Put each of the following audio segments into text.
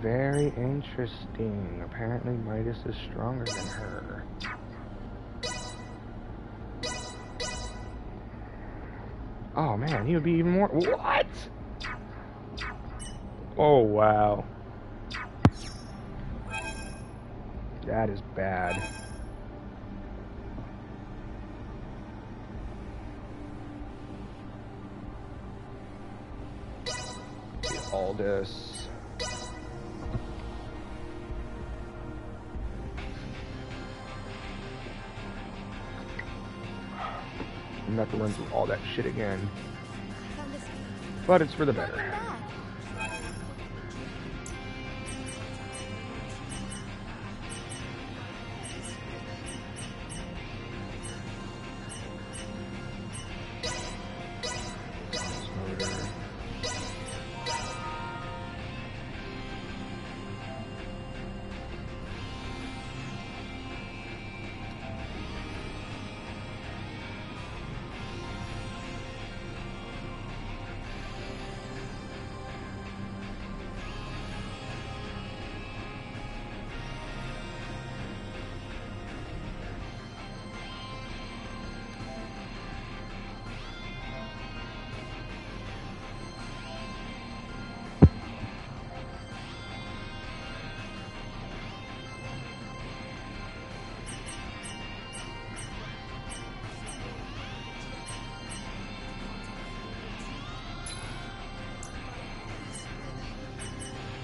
Very interesting. Apparently Midas is stronger than her. Oh man, he would be even more. What? Oh wow. That is bad. Aldous. I'm gonna have to run through all that shit again. But it's for the better.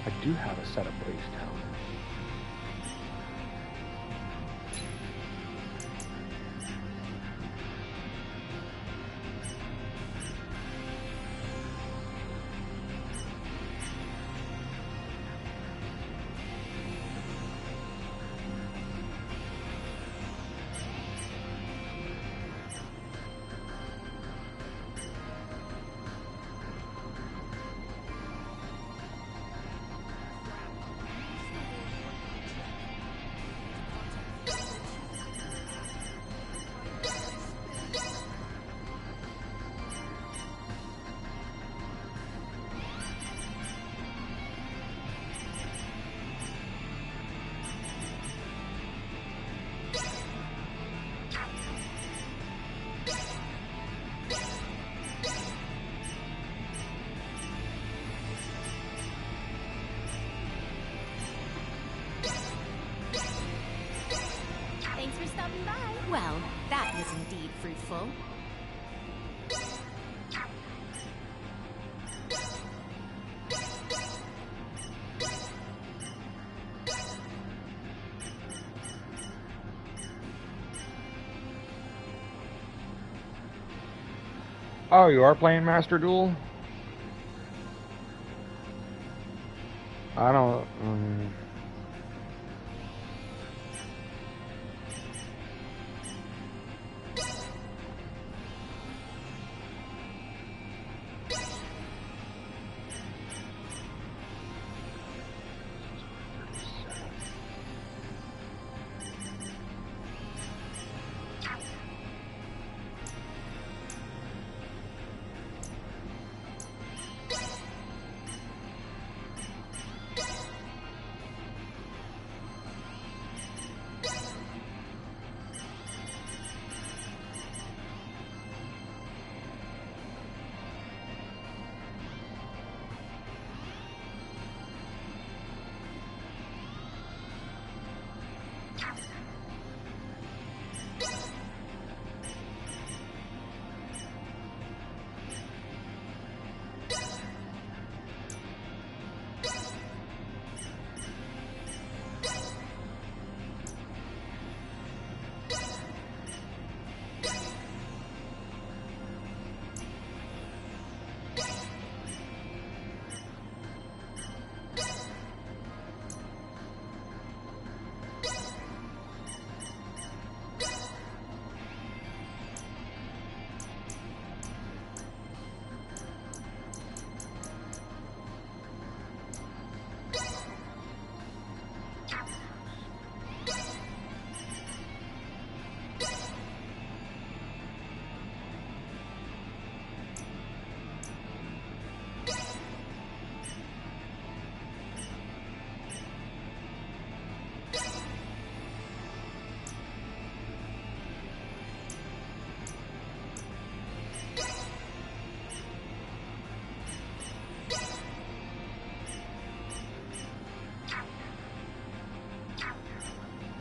I do have a set of blaze talents. Well, that was indeed fruitful. Oh, you are playing Master Duel? I don't...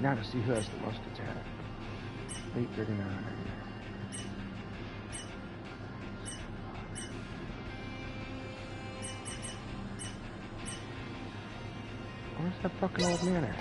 Now to see who has the most attack. 839. Where's that fucking old man at?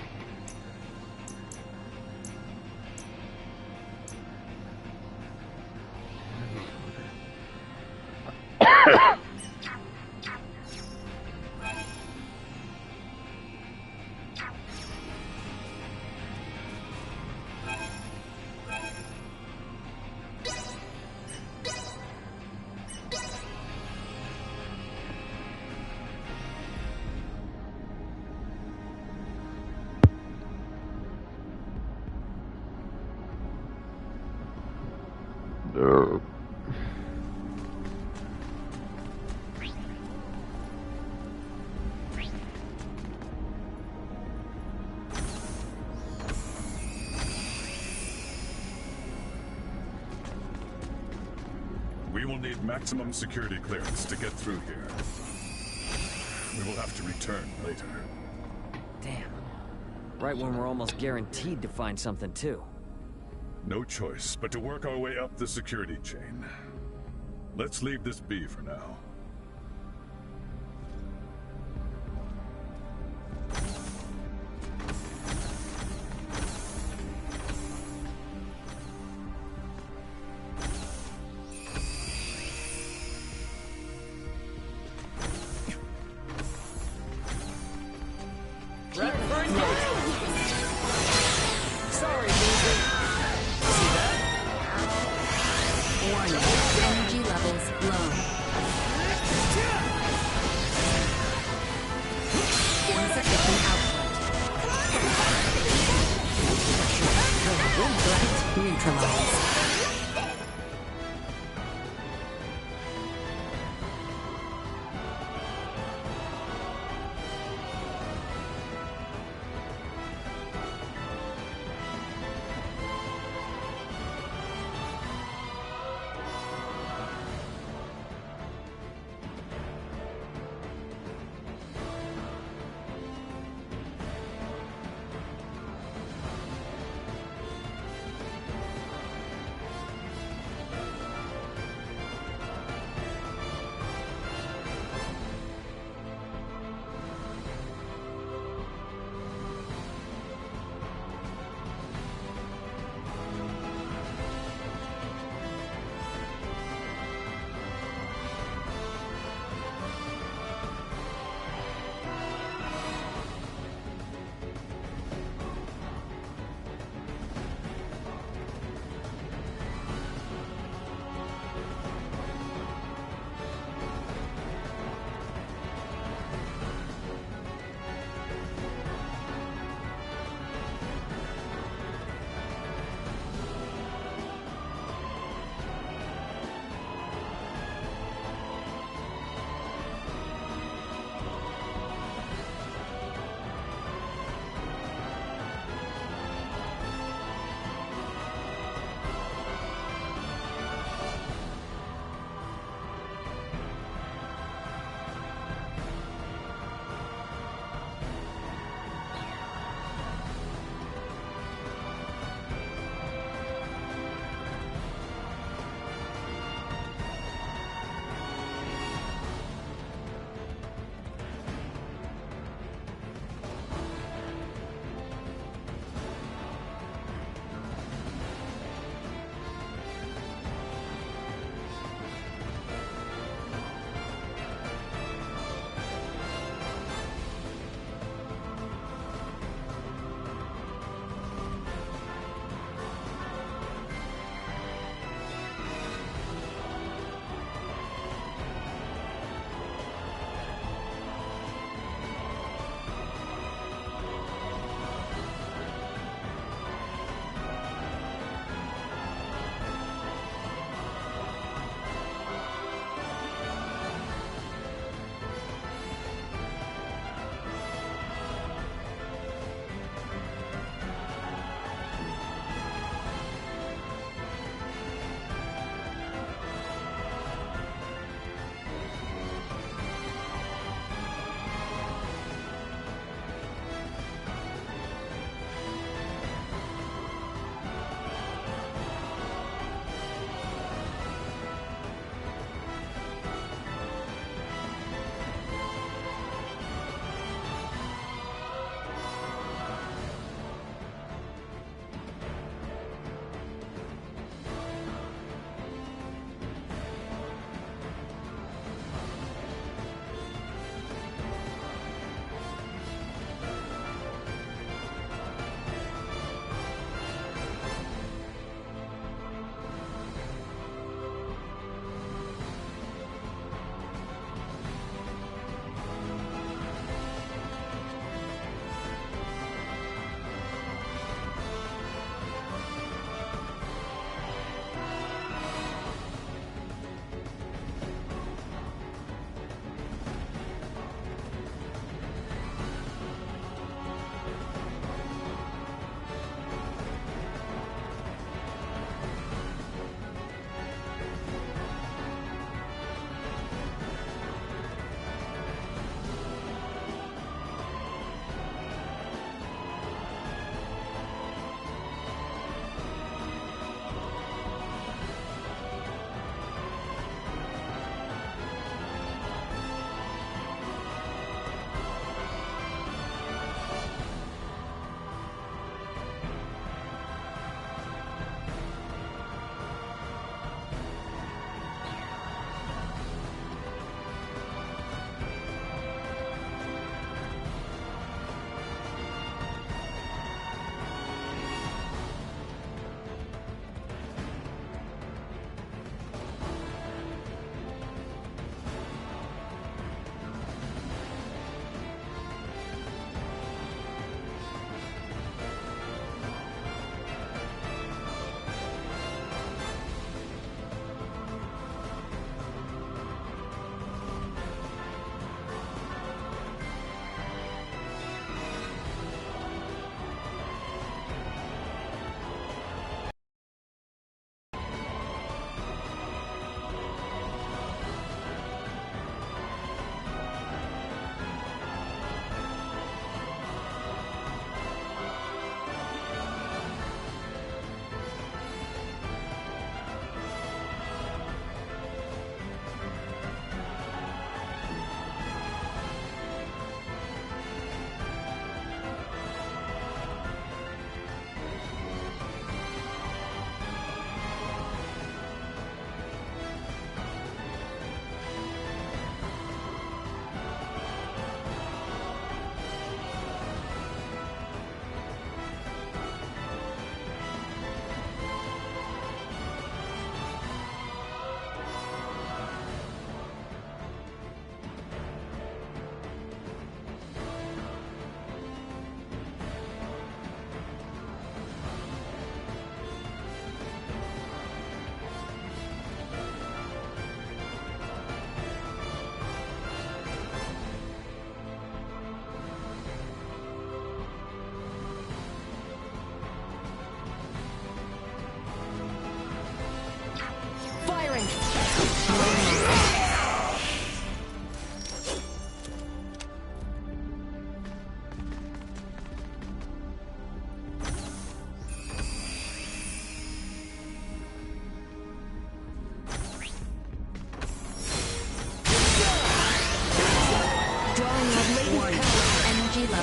We will need maximum security clearance to get through here. We will have to return later. Damn. Right when we're almost guaranteed to find something, too. No choice but to work our way up the security chain. Let's leave this be for now. Sorry, loser. See that? Warning. Energy levels low.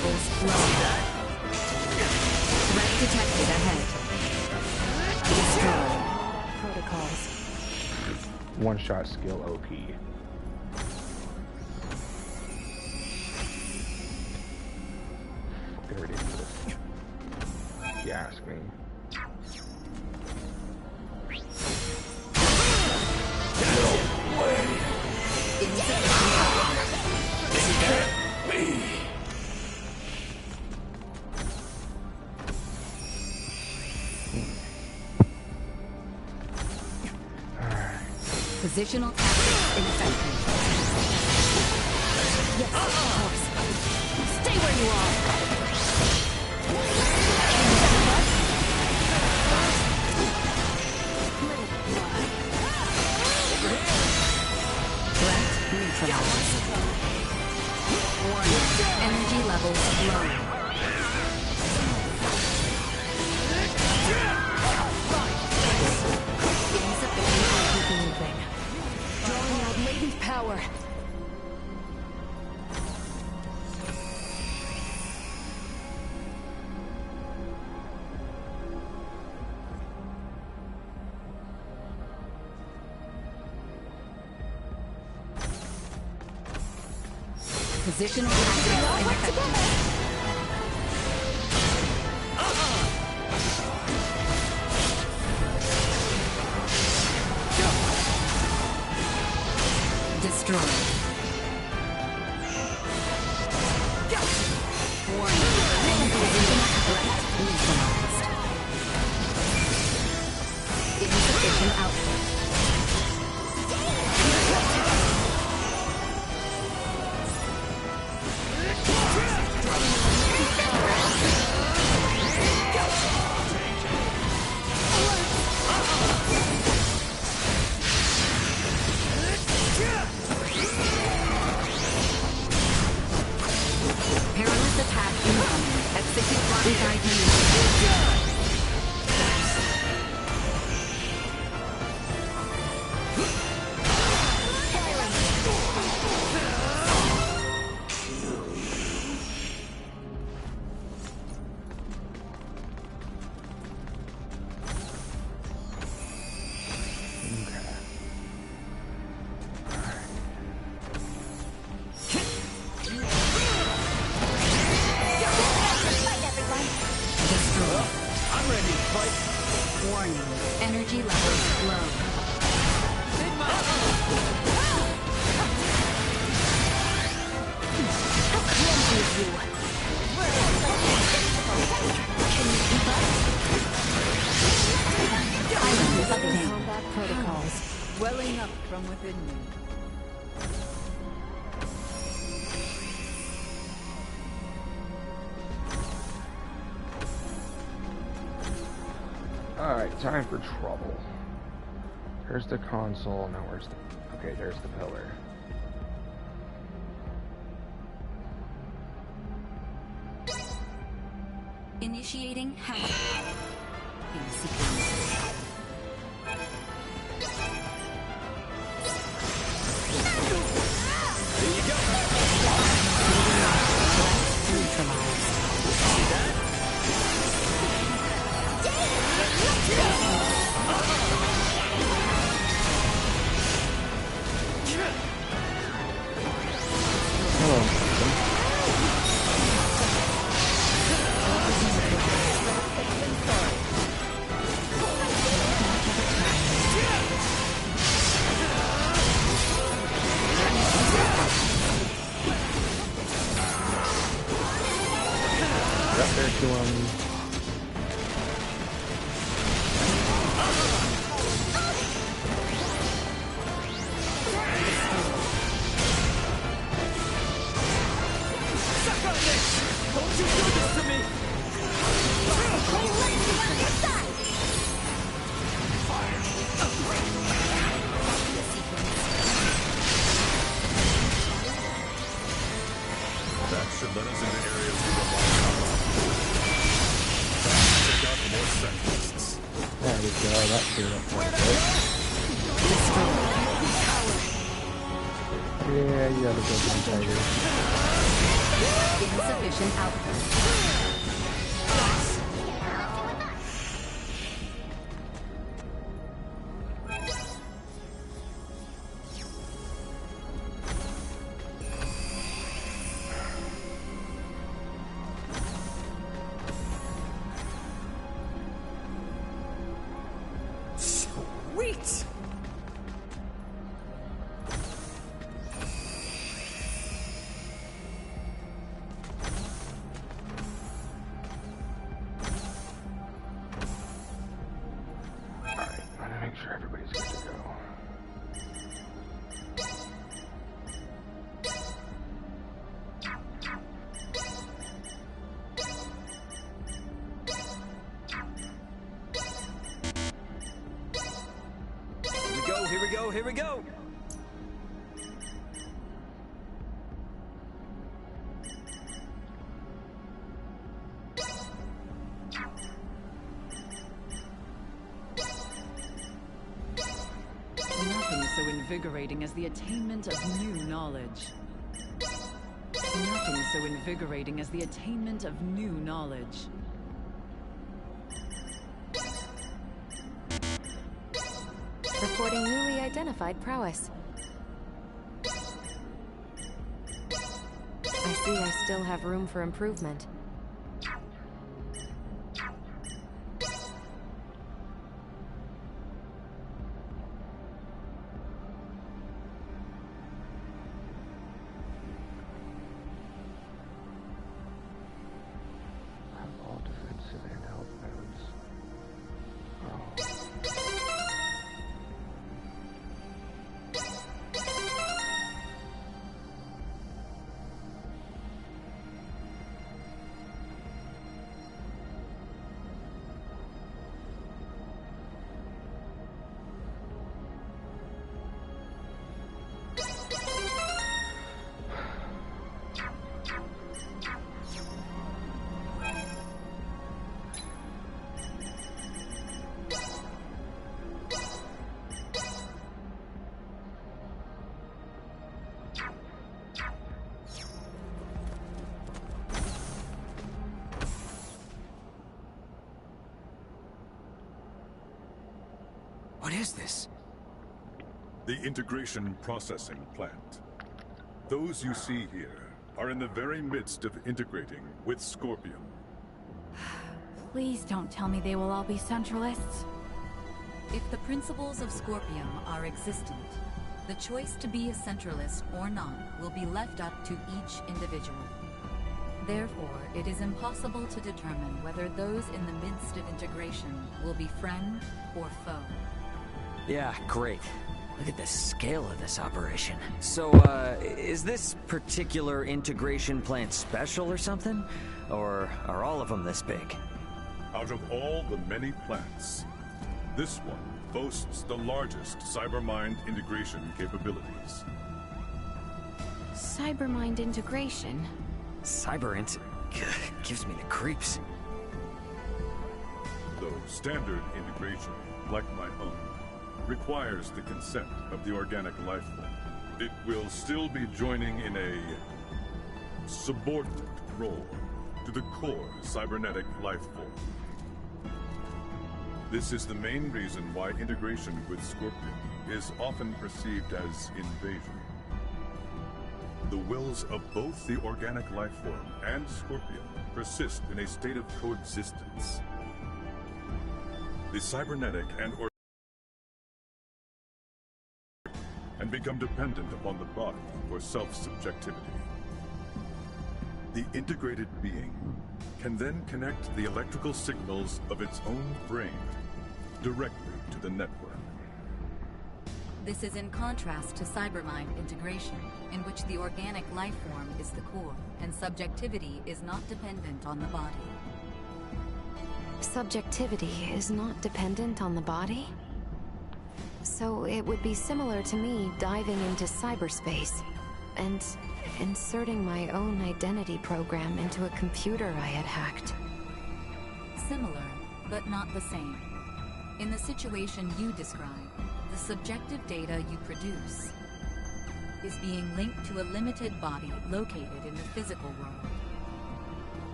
levels low. Threat detected ahead. Destroy. Protocols. One-shot skill OP. Fucking ridiculous. If you ask me. Positional tactics ineffective. Yes, of course. Stay where you are. Threat neutralized. Warning. Energy levels low. Drawing out latent power. Positional tactics ineffective. Destroy. Warning. Threat neutralized. Insufficient output. Perilous attack incoming. Execute Viking. Warning. Energy levels low. How clumsy of you! Can you keep up? Island update. Combat protocols. Welling up from within me. Alright, time for trouble. There's the console. Now where's the... Okay, there's the pillar. Initiating hack. In sequence. There you go. Neutralized. See that? Hello. Up there to Don't you do this to me! That should let us into areas we don't want to come on. Take out more centrists. there we go. That cleared up quite a bit. Yeah, you gotta go some tigers. Insufficient output. Sweet! Alright, I want to make sure everybody's good to go. Here we go, here we go! Nothing so invigorating as the attainment of new knowledge. Nothing so invigorating as the attainment of new knowledge. Reporting newly identified prowess. I see I still have room for improvement. Have all defensive and health modes. Oh. What is this? The integration processing plant. Those you see here are in the very midst of integrating with Scorpium. Please don't tell me they will all be Centralists. If the principles of Scorpium are existent, the choice to be a Centralist or not will be left up to each individual. Therefore, it is impossible to determine whether those in the midst of integration will be friend or foe. Yeah, great. Look at the scale of this operation. So, is this particular integration plant special or something? Or are all of them this big? Out of all the many plants, this one boasts the largest cybermind integration capabilities. Cybermind integration? Gives me the creeps. Though standard integration, like my own, requires the consent of the organic life form, it will still be joining in a subordinate role to the core cybernetic life form. This is the main reason why integration with Scorpion is often perceived as invasion. The wills of both the organic life form and Scorpion persist in a state of coexistence. The cybernetic and become dependent upon the body for self-subjectivity. The integrated being can then connect the electrical signals of its own brain directly to the network. This is in contrast to cybermind integration, in which the organic life form is the core, and subjectivity is not dependent on the body. Subjectivity is not dependent on the body? So it would be similar to me diving into cyberspace and inserting my own identity program into a computer I had hacked. Similar, but not the same. In the situation you describe, the subjective data you produce is being linked to a limited body located in the physical world.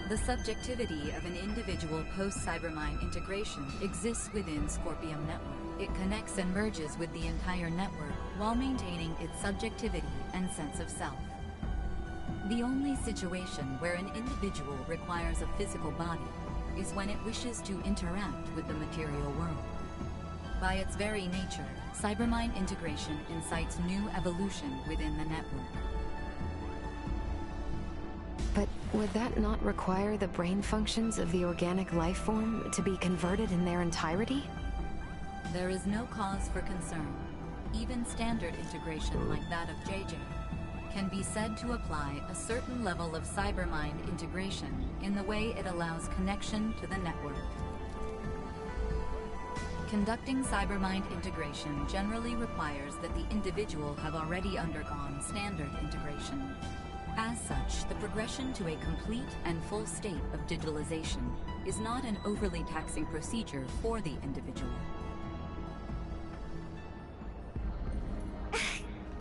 The subjectivity of an individual post-Cybermind integration exists within Scorpium Network. It connects and merges with the entire network while maintaining its subjectivity and sense of self. The only situation where an individual requires a physical body is when it wishes to interact with the material world. By its very nature, Cybermind integration incites new evolution within the network. But would that not require the brain functions of the organic life form to be converted in their entirety? There is no cause for concern. Even standard integration like that of JJ can be said to apply a certain level of Cybermind integration in the way it allows connection to the network. Conducting Cybermind integration generally requires that the individual have already undergone standard integration. As such, the progression to a complete and full state of digitalization is not an overly taxing procedure for the individual.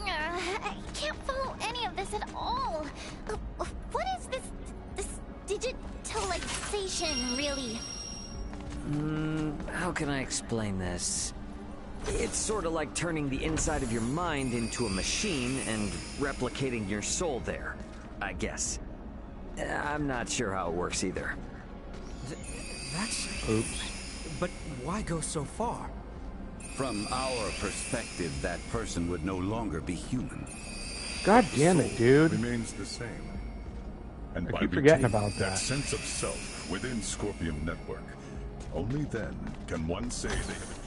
I can't follow any of this at all. What is this digitalization, really? How can I explain this? It's sort of like turning the inside of your mind into a machine and replicating your soul there, I guess. I'm not sure how it works either. That's... Oops. But why go so far? From our perspective, that person would no longer be human. God damn it, dude. Remains the same. And I by keep forgetting retaining about that. sense of self within Scorpium Network, only then can one say they have.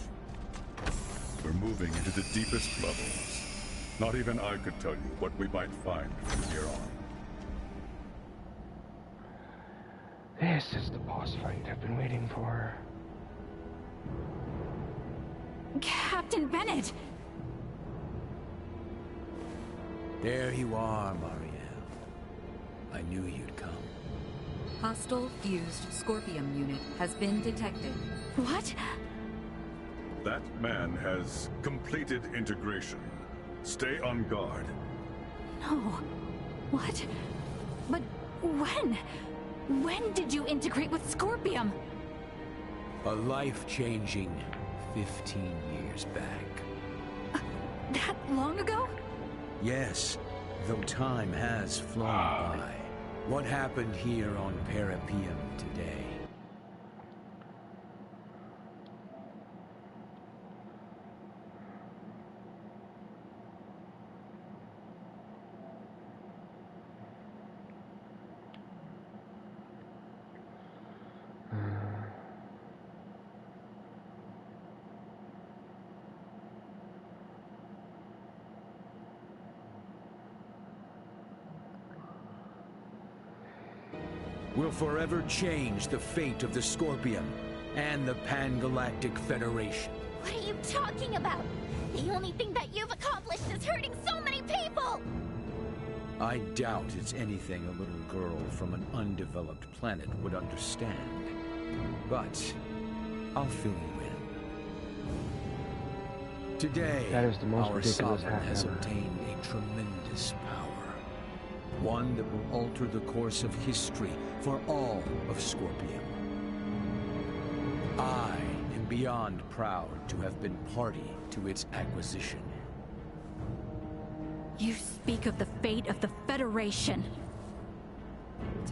We're moving into the deepest levels. Not even I could tell you what we might find from here on. This is the boss fight I've been waiting for. Captain Bennett! There you are, Marielle. I knew you'd come. Hostile fused Scorpium unit has been detected. What? That man has completed integration. Stay on guard. No. What? But when? When did you integrate with Scorpium? A life-changing 15 years back. That long ago? Yes, though time has flown by. What happened here on Parapium today? Will forever change the fate of the Scorpium and the Pan-Galactic Federation. What are you talking about? The only thing that you've accomplished is hurting so many people! I doubt it's anything a little girl from an undeveloped planet would understand. But I'll fill you in. Today, That is the most our ridiculous sovereign hack has ever. obtained a tremendous power. One that will alter the course of history for all of Scorpium. I am beyond proud to have been party to its acquisition. You speak of the fate of the Federation.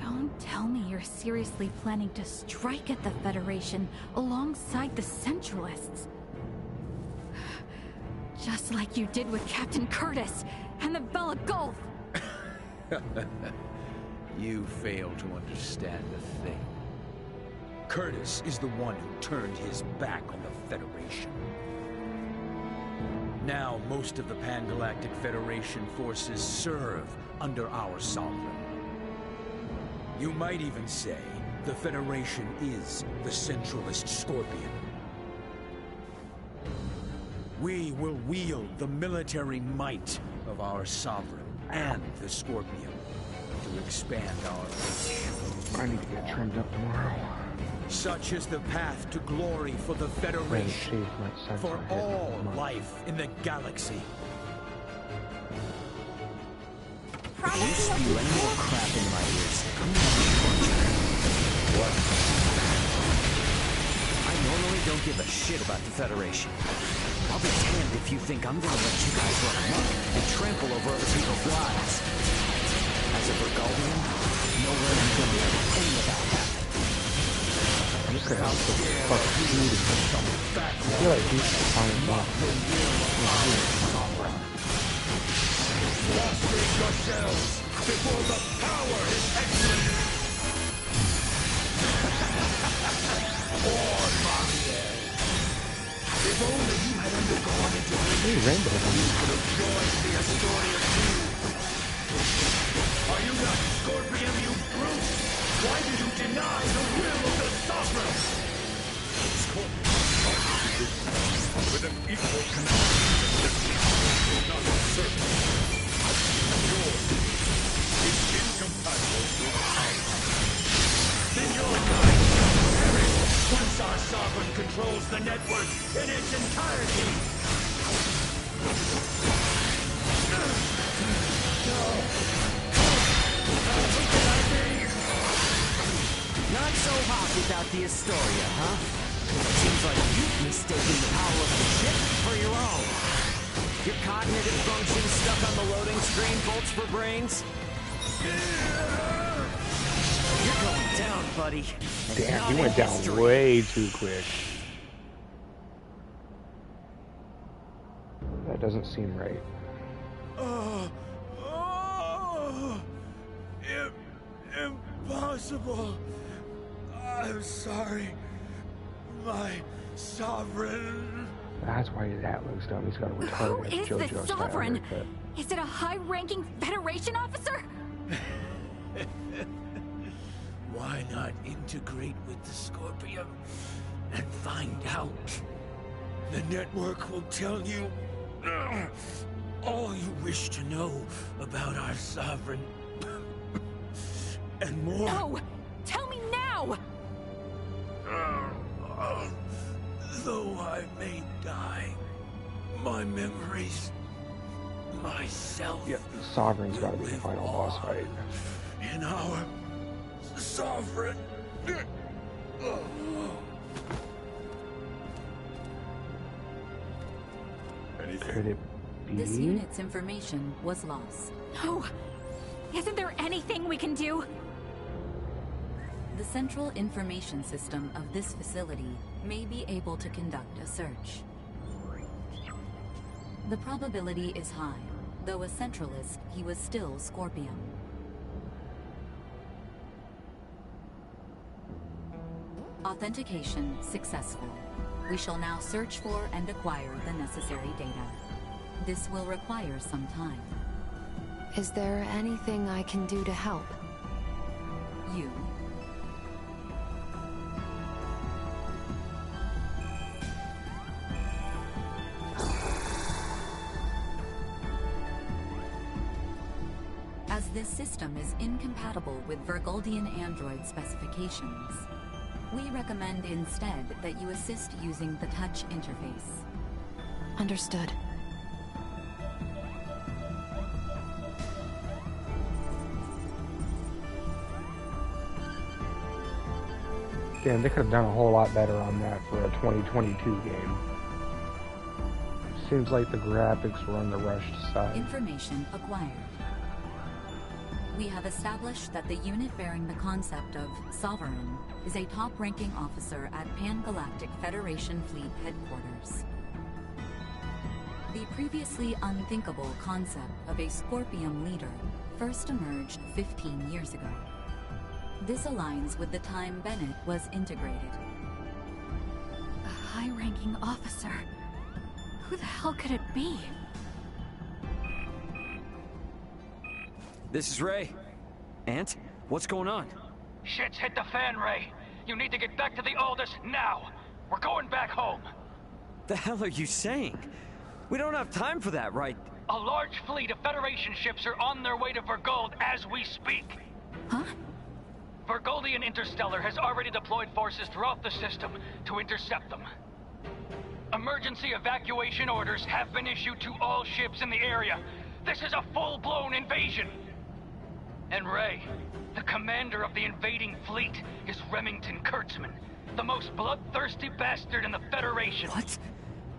Don't tell me you're seriously planning to strike at the Federation alongside the Centralists. Just like you did with Captain Curtis and the Bella Gulf. You fail to understand a thing. Curtis is the one who turned his back on the Federation. Now, most of the Pan-Galactic Federation forces serve under our sovereign. You might even say the Federation is the centralist Scorpion. We will wield the military might of our sovereign and the Scorpion to expand our reach. I need to get trimmed up tomorrow. Such is the path to glory for the Trying to Federation, shave my for central head all this month. life in the galaxy. you spew any more crap in my ears, I'm gonna torture you. What? I normally don't give a shit about the Federation. I'll be damned if you think I'm gonna let you guys run amok and trample over other people's lives. As a Burgaldian, no way I'm gonna let any of that happen. Look at how fucking shooting himself. I feel like he's fine off. Prostrate yourselves before the power is exited. If only you had undergone into the Rainbow you could have joined the Astoria team. Are you not Scorpion, you brute? Why do you deny the will of the Sovereign? With an equal command, not certain. Yours is incompatible with ours. Then your kind shall perish once our Sovereign controls the network in its entirety. Not so hot without the Astoria, huh? Seems like you've mistaken the power of the ship for your own. Your cognitive function stuck on the loading screen, bolts for brains? You're going down, buddy. Damn, he went down way too quick. That doesn't seem right. Impossible. I'm sorry, my Sovereign. That's why his hat looks dumb. He's got a Who retarded is JoJo this style Sovereign? haircut. Is it a high-ranking Federation officer? Why not integrate with the Scorpion and find out? The network will tell you all you wish to know about our Sovereign. And more. No! Tell me now! Though I may die, my memories, myself. Yeah, the Sovereign's got to be the final boss fight. In our Sovereign. Could it be? This unit's information was lost. No! Isn't there anything we can do? The central information system of this facility may be able to conduct a search. The probability is high. Though a centralist, he was still Scorpion. Authentication successful. We shall now search for and acquire the necessary data. This will require some time. Is there anything I can do to help? You. As this system is incompatible with Burgaldian android specifications, we recommend instead that you assist using the touch interface. Understood. Damn, they could have done a whole lot better on that for a 2022 game. Seems like the graphics were on the rushed side. Information acquired. We have established that the unit bearing the concept of Sovereign is a top-ranking officer at Pan-Galactic Federation Fleet Headquarters. The previously unthinkable concept of a Scorpion leader first emerged 15 years ago. This aligns with the time Bennett was integrated. A high-ranking officer? Who the hell could it be? This is Ray. Ant, what's going on? Shit's hit the fan, Ray. You need to get back to the Aldous now. We're going back home. The hell are you saying? We don't have time for that, right? A large fleet of Federation ships are on their way to Vergold as we speak. Huh? Vergoldian Interstellar has already deployed forces throughout the system to intercept them. Emergency evacuation orders have been issued to all ships in the area. This is a full-blown invasion. And Ray, the commander of the invading fleet, is Remington Kurtzman, the most bloodthirsty bastard in the Federation. What?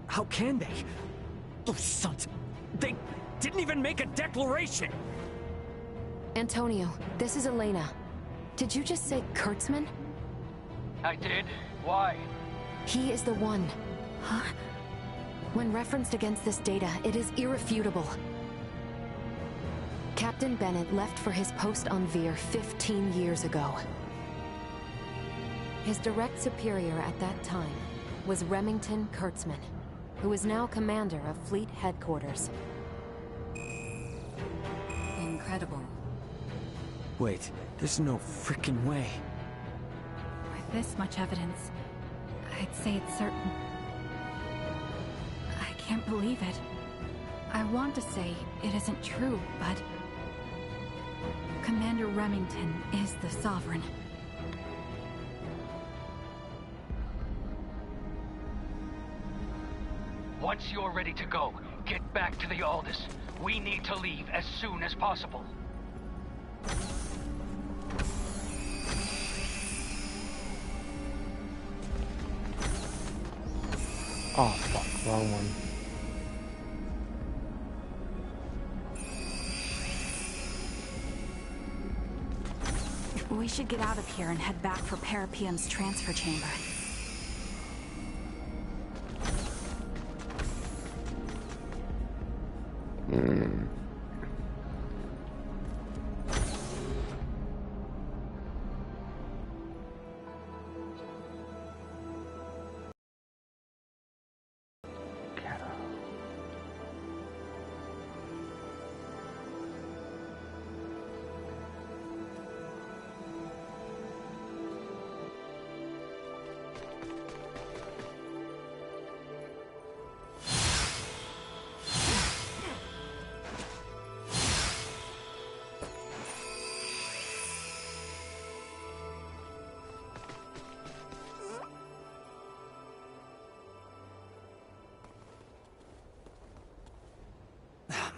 How can they? Those sons... They didn't even make a declaration! Antonio, this is Elena. Did you just say Kurtzman? I did? Why? He is the one. Huh? When referenced against this data, it is irrefutable. Captain Bennett left for his post on Veer 15 years ago. His direct superior at that time was Remington Kurtzman, who is now commander of Fleet Headquarters. Incredible. Wait, there's no freaking way. With this much evidence, I'd say it's certain. I can't believe it. I want to say it isn't true, but... Commander Remington is the Sovereign. Once you're ready to go, get back to the Aldous. We need to leave as soon as possible. Oh, fuck. Wrong one. We should get out of here and head back for Parapium's transfer chamber.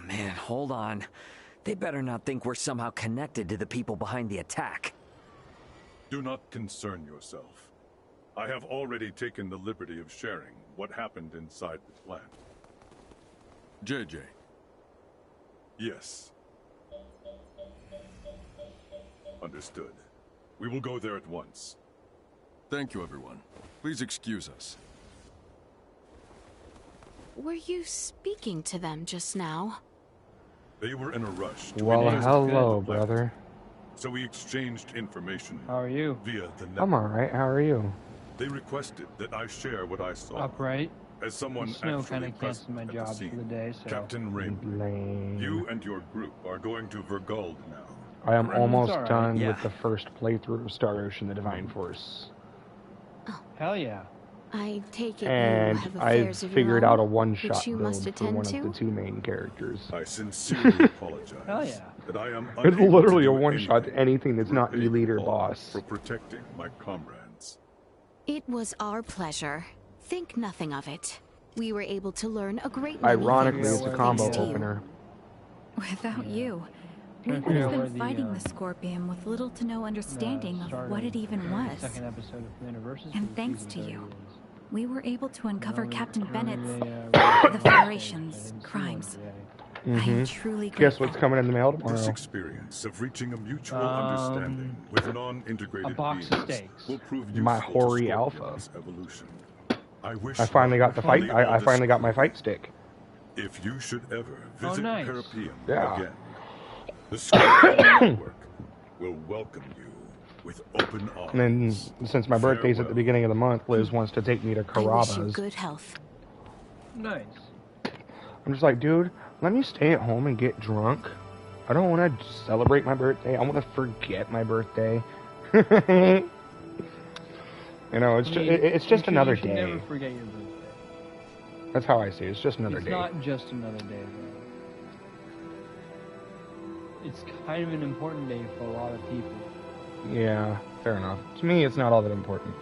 Man, hold on. They better not think we're somehow connected to the people behind the attack. Do not concern yourself. I have already taken the liberty of sharing what happened inside the plant. JJ. Yes. Understood. We will go there at once. Thank you, everyone. Please excuse us. Were you speaking to them just now? They were in a rush to Well, investigate hello, the plant. brother. So we exchanged information. How are you? Via the network. I'm alright, how are you? They requested that I share what I saw. Upright. As someone The snow actually kind of canceled my present at job the for scene. the day, so... Captain Raymond, you and your group are going to Vergold now. I am almost alright. done Yeah. with the first playthrough of Star Ocean: The Divine Force. Hell yeah. I take it And you have I've affairs of your figured own, out a one-shot which you build must for attend one to? of the two main characters. I sincerely apologize. Hell yeah. That I am It's unable literally to a do one-shot to anything that's not Repay Elite or all Boss. For protecting my comrades. It was our pleasure. Think nothing of it. We were able to learn a great many Ironically, things it's a Yeah, combo thanks to you. opener. Without Yeah. you, we Trying to would figure have out where been the, fighting the Scorpion with little to no understanding of start what it even the was. second episode of Commander Versus And for thanks season to you, 30 is- we were able to uncover Only- Captain only Bennett's, the the Federation's I didn't see crimes. one today. I am Mm-hmm. truly Guess grateful. what's coming in the mail This tomorrow? experience of reaching a mutual understanding with non-integrated a box of beings steaks. will prove useful My to hoary Scorpion's evolution. I wish I finally got the fight. the I Aldous finally got my fight stick. If you should ever Oh, visit nice. Parapium Yeah. again, the Scorpion Network will welcome you with open arms. And then, since my birthday's at the Farewell. beginning of the month, Liz wants to take me to I wish you Carrabba's. good health. Nice. I'm just like, dude, let me stay at home and get drunk. I don't want to celebrate my birthday. I want to forget my birthday. You know, it's just another You should day. never forget your birthday. That's how I see it. It's just another It's day. not just another day, though. It's kind of an important day for a lot of people. Yeah, fair enough. To me, it's not all that important.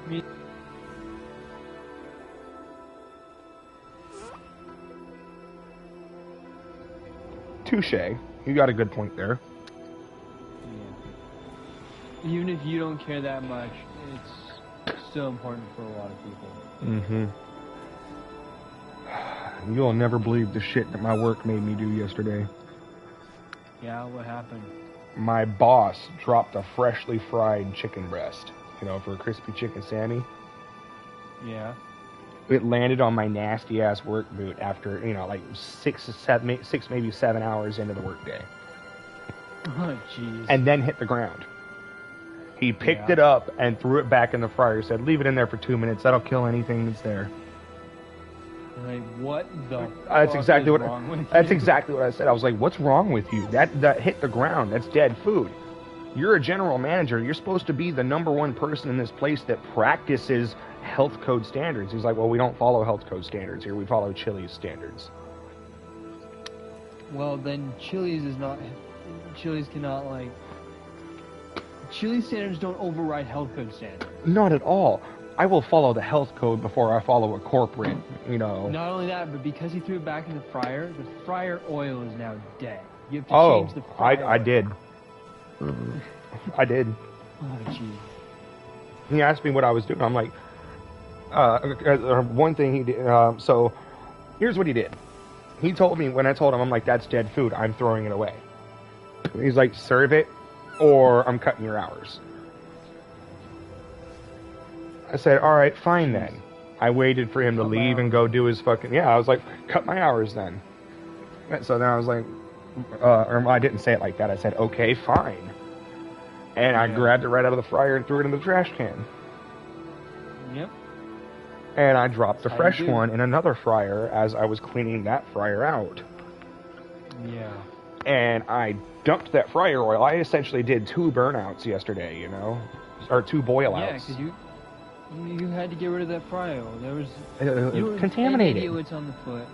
Me- Touche. You got a good point there. Yeah. Even if you don't care that much, it's still important for a lot of people. Mm-hmm. You'll never believe the shit that my work made me do yesterday. Yeah, what happened? My boss dropped a freshly fried chicken breast, you know, for a crispy chicken Sammy. Yeah. It landed on my nasty ass work boot after, you know, like 6 maybe 7 hours into the workday. Oh, jeez. And then hit the ground. He picked it up and threw it back in the fryer. Said, "Leave it in there for 2 minutes. That'll kill anything that's there." Like, what the? That's exactly what. Wrong with That's you? exactly what I said. I was like, "What's wrong with you? That hit the ground. That's dead food. You're a general manager. You're supposed to be the #1 person in this place that practices health code standards." He's like, "Well, we don't follow health code standards here. We follow Chili's standards." Well, then Chili's is not. Chili's cannot like. Chili's standards don't override health code standards. Not at all. I will follow the health code before I follow a corporate, you know. Not only that, but because he threw it back in the fryer oil is now dead. You have to change the fryer I did. I did. Oh, jeez. He asked me what I was doing. I'm like, one thing he did. So, here's what he did. He told me, when I told him, I'm like, "That's dead food. I'm throwing it away." He's like, "Serve it, or I'm cutting your hours." I said, "All right, fine then." I waited for him to leave and go do his fucking... Yeah, I was like, "Cut my hours then." So then I was like... or I didn't say it like that. I said, "Okay, fine." And I grabbed it right out of the fryer and threw it in the trash can. Yep. And I dropped the fresh one in another fryer as I was cleaning that fryer out. Yeah. And I dumped that fryer oil. I essentially did 2 burnouts yesterday, you know? Or 2 boil outs. Yeah, because you had to get rid of that fry oil. There was... contaminated. What's on the foot.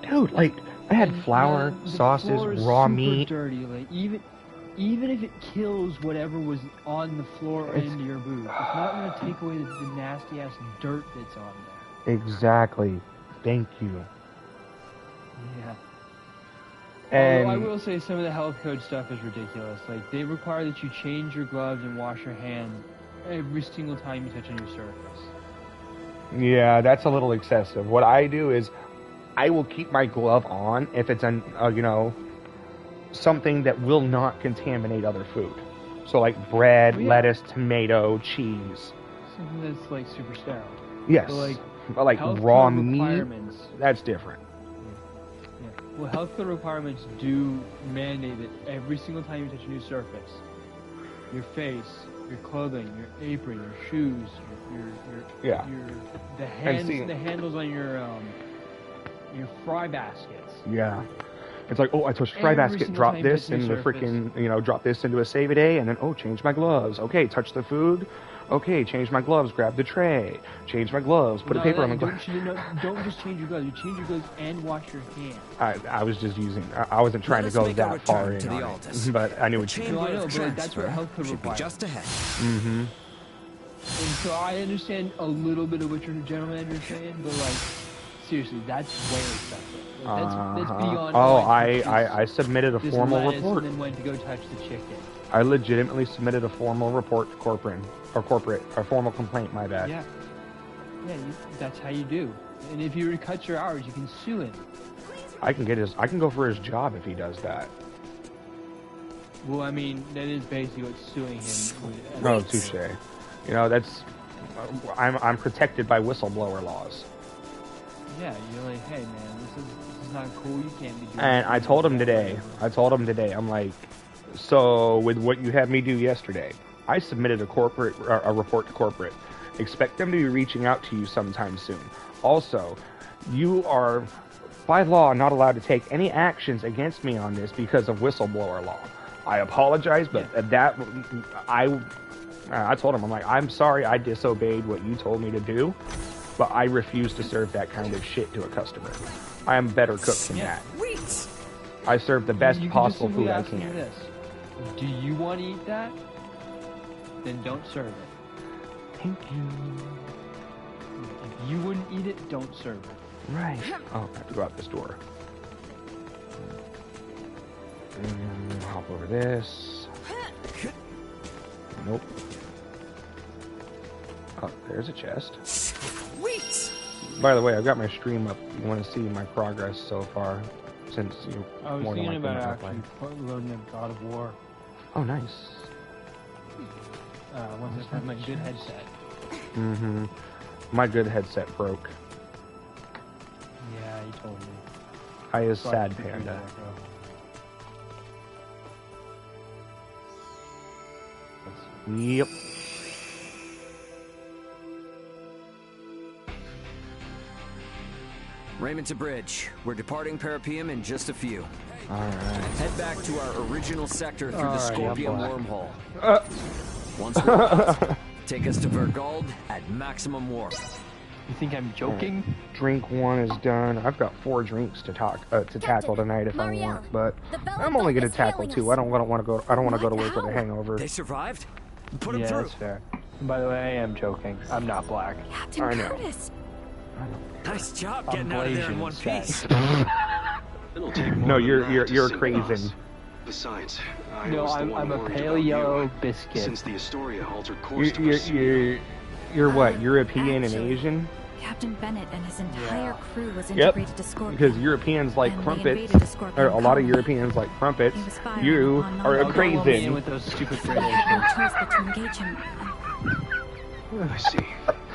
Dude, like, I had flour, sauces, raw meat. Dirty. Like, even if it kills whatever was on the floor or into your boot, it's not going to take away the nasty ass dirt that's on there. Exactly. Thank you. Yeah. And although I will say some of the health code stuff is ridiculous. Like, they require that you change your gloves and wash your hands every single time you touch a new surface. yeah, that's a little excessive. What I do is I will keep my glove on if it's you know, something that will not contaminate other food. So like bread, lettuce, tomato, cheese. Something that's like super sterile. Yes. But like raw meat, that's different. Yeah. Well, health code requirements do mandate that every single time you touch a new surface, your face, your clothing, your apron, your shoes, the handles on your fry baskets. Yeah. It's like, oh, I touched fry basket, drop this in the freaking, you know, drop this into a save-a-day, and then, oh, change my gloves. Okay, touch the food. Okay, change my gloves, grab the tray. Change my gloves, put a paper on my gloves. Don't just change your gloves. You change your gloves and wash your hands. I was just using, I wasn't trying to go that far in on it, but I knew what you meant. I know, but that's what health code requires. Just ahead. Mm-hmm. And so I understand a little bit of what your general manager is saying, but like, seriously, that's way excessive. Like, that's beyond. Oh, I submitted a formal report. And then went to go touch the chicken. I legitimately submitted a formal report to a formal complaint. My bad. Yeah. Yeah, that's how you do. And if you were to cut your hours, you can sue him. I can go for his job if he does that. Well, I mean, that is basically what suing him would. No, touche. You know, that's I'm protected by whistleblower laws. Yeah, you're like, hey man, this is not cool. You can't be doing. And I told him today. I'm like, so with what you had me do yesterday, I submitted a report to corporate. Expect them to be reaching out to you sometime soon. Also, you are by law not allowed to take any actions against me on this because of whistleblower law. I apologize, but I told him, I'm like, I'm sorry I disobeyed what you told me to do, but I refuse to serve that kind of shit to a customer. I am a better cook than that. I serve the best possible food I can. This. Do you want to eat that? Then don't serve it. Thank you. If you wouldn't eat it, don't serve it. Right. Oh, I have to go out this door. hop over this. Nope. Oh, there's a chest. Sweet. By the way, I've got my stream up. You want to see my progress so far, since you I was more than thinking likely about not actually playing. loading up God of War. Oh, nice. Once I find my good headset. Mm-hmm. My good headset broke. Yeah, you told me. I is So I sad figured panda. that out. Yep. Raymond to bridge. We're departing Parapium in just a few. Alright. Head back to our original sector through the Alright, Scorpium I'm black. wormhole. Once we're out, take us to Vergold at maximum warp. You think I'm joking? Right. Drink 1 is done. I've got 4 drinks to tackle tonight if I want, but I'm only gonna tackle 2. I don't want to go. I don't want to go to work with a hangover. They survived? Put them Yeah, through. that's fair. By the way, I am joking. I'm not black. Captain I know. Curtis. Nice job getting out of there in one piece. It'll take more No, than that you're to sink crazy. us. Besides, I No, was the one I'm a worried about pale yellow you, biscuit. Since the Astoria altered course to pursue You're what? European and actually, Asian? Captain Bennett and his entire crew was Yep. integrated to Scorpion. Because Europeans like and they crumpets, invaded the Scorpion or a lot of colony. Europeans like crumpets. He was firing You on are a Don't lump me in crazy. with those stupid They had no gradations. choice but to engage him. I see.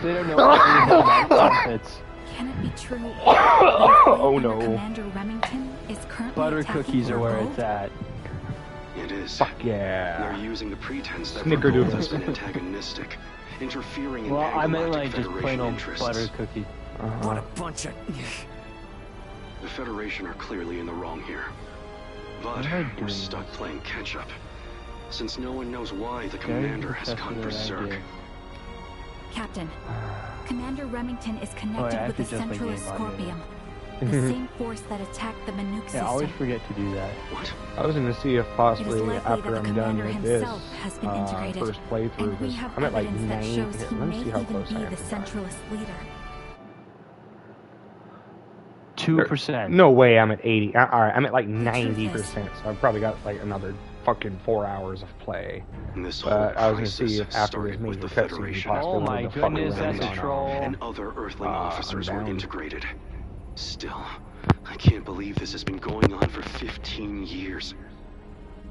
They don't know anything about crumpets. Can it be true? Oh no. Commander Remington is currently Butter attacking cookies are where Vergold? it's at. It is. Fuck yeah. They're using the pretense that Snickerdoodle. Vergold has been antagonistic, interfering in Well, I meant Galactic like just Federation plain old interests. butter cookie. What a bunch of... The Federation are clearly in the wrong here. But What am I we're doing? stuck playing catch-up, since no one knows why the Very commander has gone successful berserk. idea. Captain, Commander Remington is connected I with have the to just make Centralist game audio. Scorpium, the same force that attacked the Manuk Yeah, I always system. forget to do that. What? I was gonna see if It is possibly likely after that the I'm done commander with this himself has been integrated, first playthrough, and we because have I'm at like evidence that 90. shows he Let may me see how even close be I am the to that. Centralist leader. 2%. No way, I'm at 80. All right, I'm at like truth is- 90%, so I've probably got like another fucking 4 hours of play. And this But whole I was gonna crisis see if after this started with major the cutscene, Federation. possibly Oh what my the fuck goodness, was that's going a on. troll. and other Earthling officers I'm were down. integrated. Still, I can't believe this has been going on for 15 years.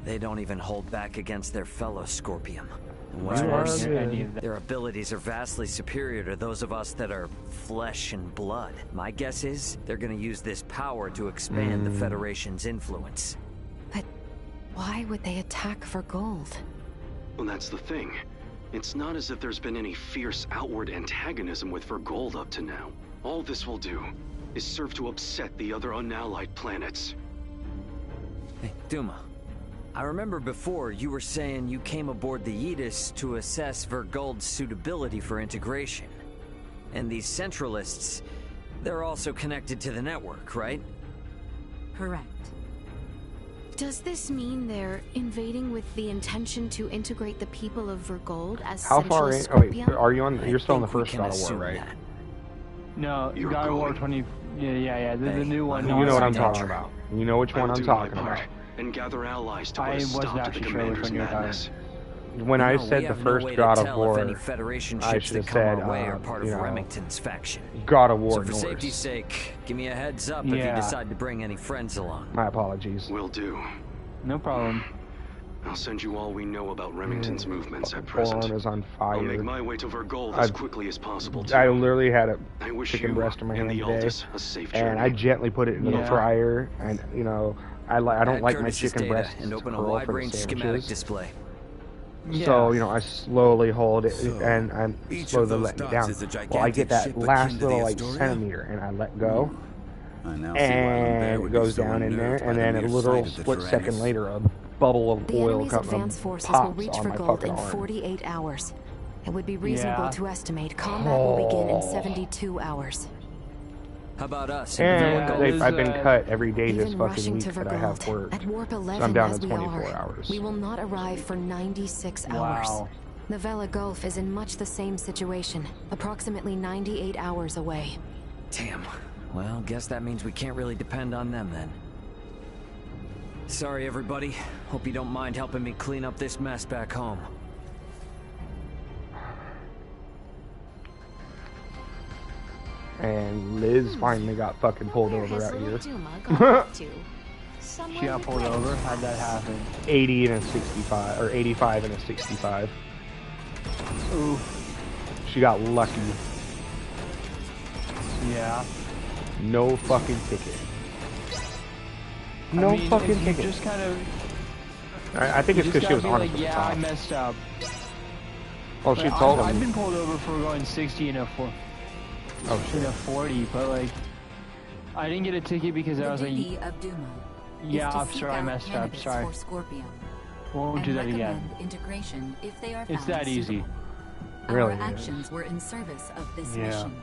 They don't even hold back against their fellow Scorpium. And what's Right. worse, Yeah, any of that. their abilities are vastly superior to those of us that are flesh and blood. My guess is they're gonna use this power to expand the Federation's influence. But why would they attack for gold? Well, that's the thing. It's not as if there's been any fierce outward antagonism with Vergold up to now. All this will do is serve to upset the other unallied planets. Hey, Duma. I remember before you were saying you came aboard the Aegis to assess Vergold's suitability for integration. And these Centralists, they're also connected to the network, right? Correct. Does this mean they're invading with the intention to integrate the people of Vergold as How far in? Centralist Oh wait, Scorpion? are you on? You're still in the think we first can God of War, assume right? that. No, You're God of War going. 20. Yeah. The Hey, new one. you You know what I'm Danger. talking about. You know which one I'll I'm do my talking part about. and gather allies to I put a wasn't stop to the actually sure which commander's one you were talking madness. When I You know, said we the have first no way God to of tell War, if any Federation I ships should that have come said, our way are part of you know, Remington's faction. God of War So for Norse. safety's sake, give me a heads up if you Yeah. decide to bring any friends along. My apologies. Will do. No problem. I'll send you all we know about Remington's movements at Forearm present. is on I'll make fire. my way to Vergold as I- quickly as possible, too. I literally had a I wish chicken you breast in my and hand the today, Aldous a safe and I journey. gently put it into the Yeah. fryer, and you know, I don't Add like my Curtis's chicken data breasts and open a curl for the wide-range schematic sandwiches. display. So, you know, I slowly hold it, So, and I'm each slowly of those letting it dots down. is a Well, I get gigantic that ship last akin to the little, like, Astoria? centimeter, and I let go, I now see why Lambert and would it be goes so down in there, unnerved by and the then a mere literal sight of the split second Tyrannus. later, a bubble of The oil enemy's comes advanced forces will pops reach on for my gold fucking in arm. 48 hours. It would be reasonable Yeah. to estimate combat will begin in Oh. 72 hours. How about us? And Vergold I've been is, cut every day this Even fucking rushing week to that I have Vergold, work. at warp 11 So I'm down as to we 24 are, hours. we will not arrive for 96 hours. Wow. The Vela Gulf is in much the same situation, approximately 98 hours away. Damn. Well, guess that means we can't really depend on them then. Sorry, everybody. Hope you don't mind helping me clean up this mess back home. And Liz finally got fucking pulled over out here. She got pulled over? How'd that happen? 80 and a 65, or 85 and a 65. Ooh. She got lucky. Yeah. No fucking ticket. No fucking ticket. Just kind of. I think it's because she was honest with the yeah, cop. I messed up. Well, she told him. I've been pulled over for going 60 in a 40, but like, I didn't get a ticket because I was like, yeah, officer, I messed up. Sorry. Won't do that again. Integration if they are it's that easy. Really? Our actions were in service of this mission.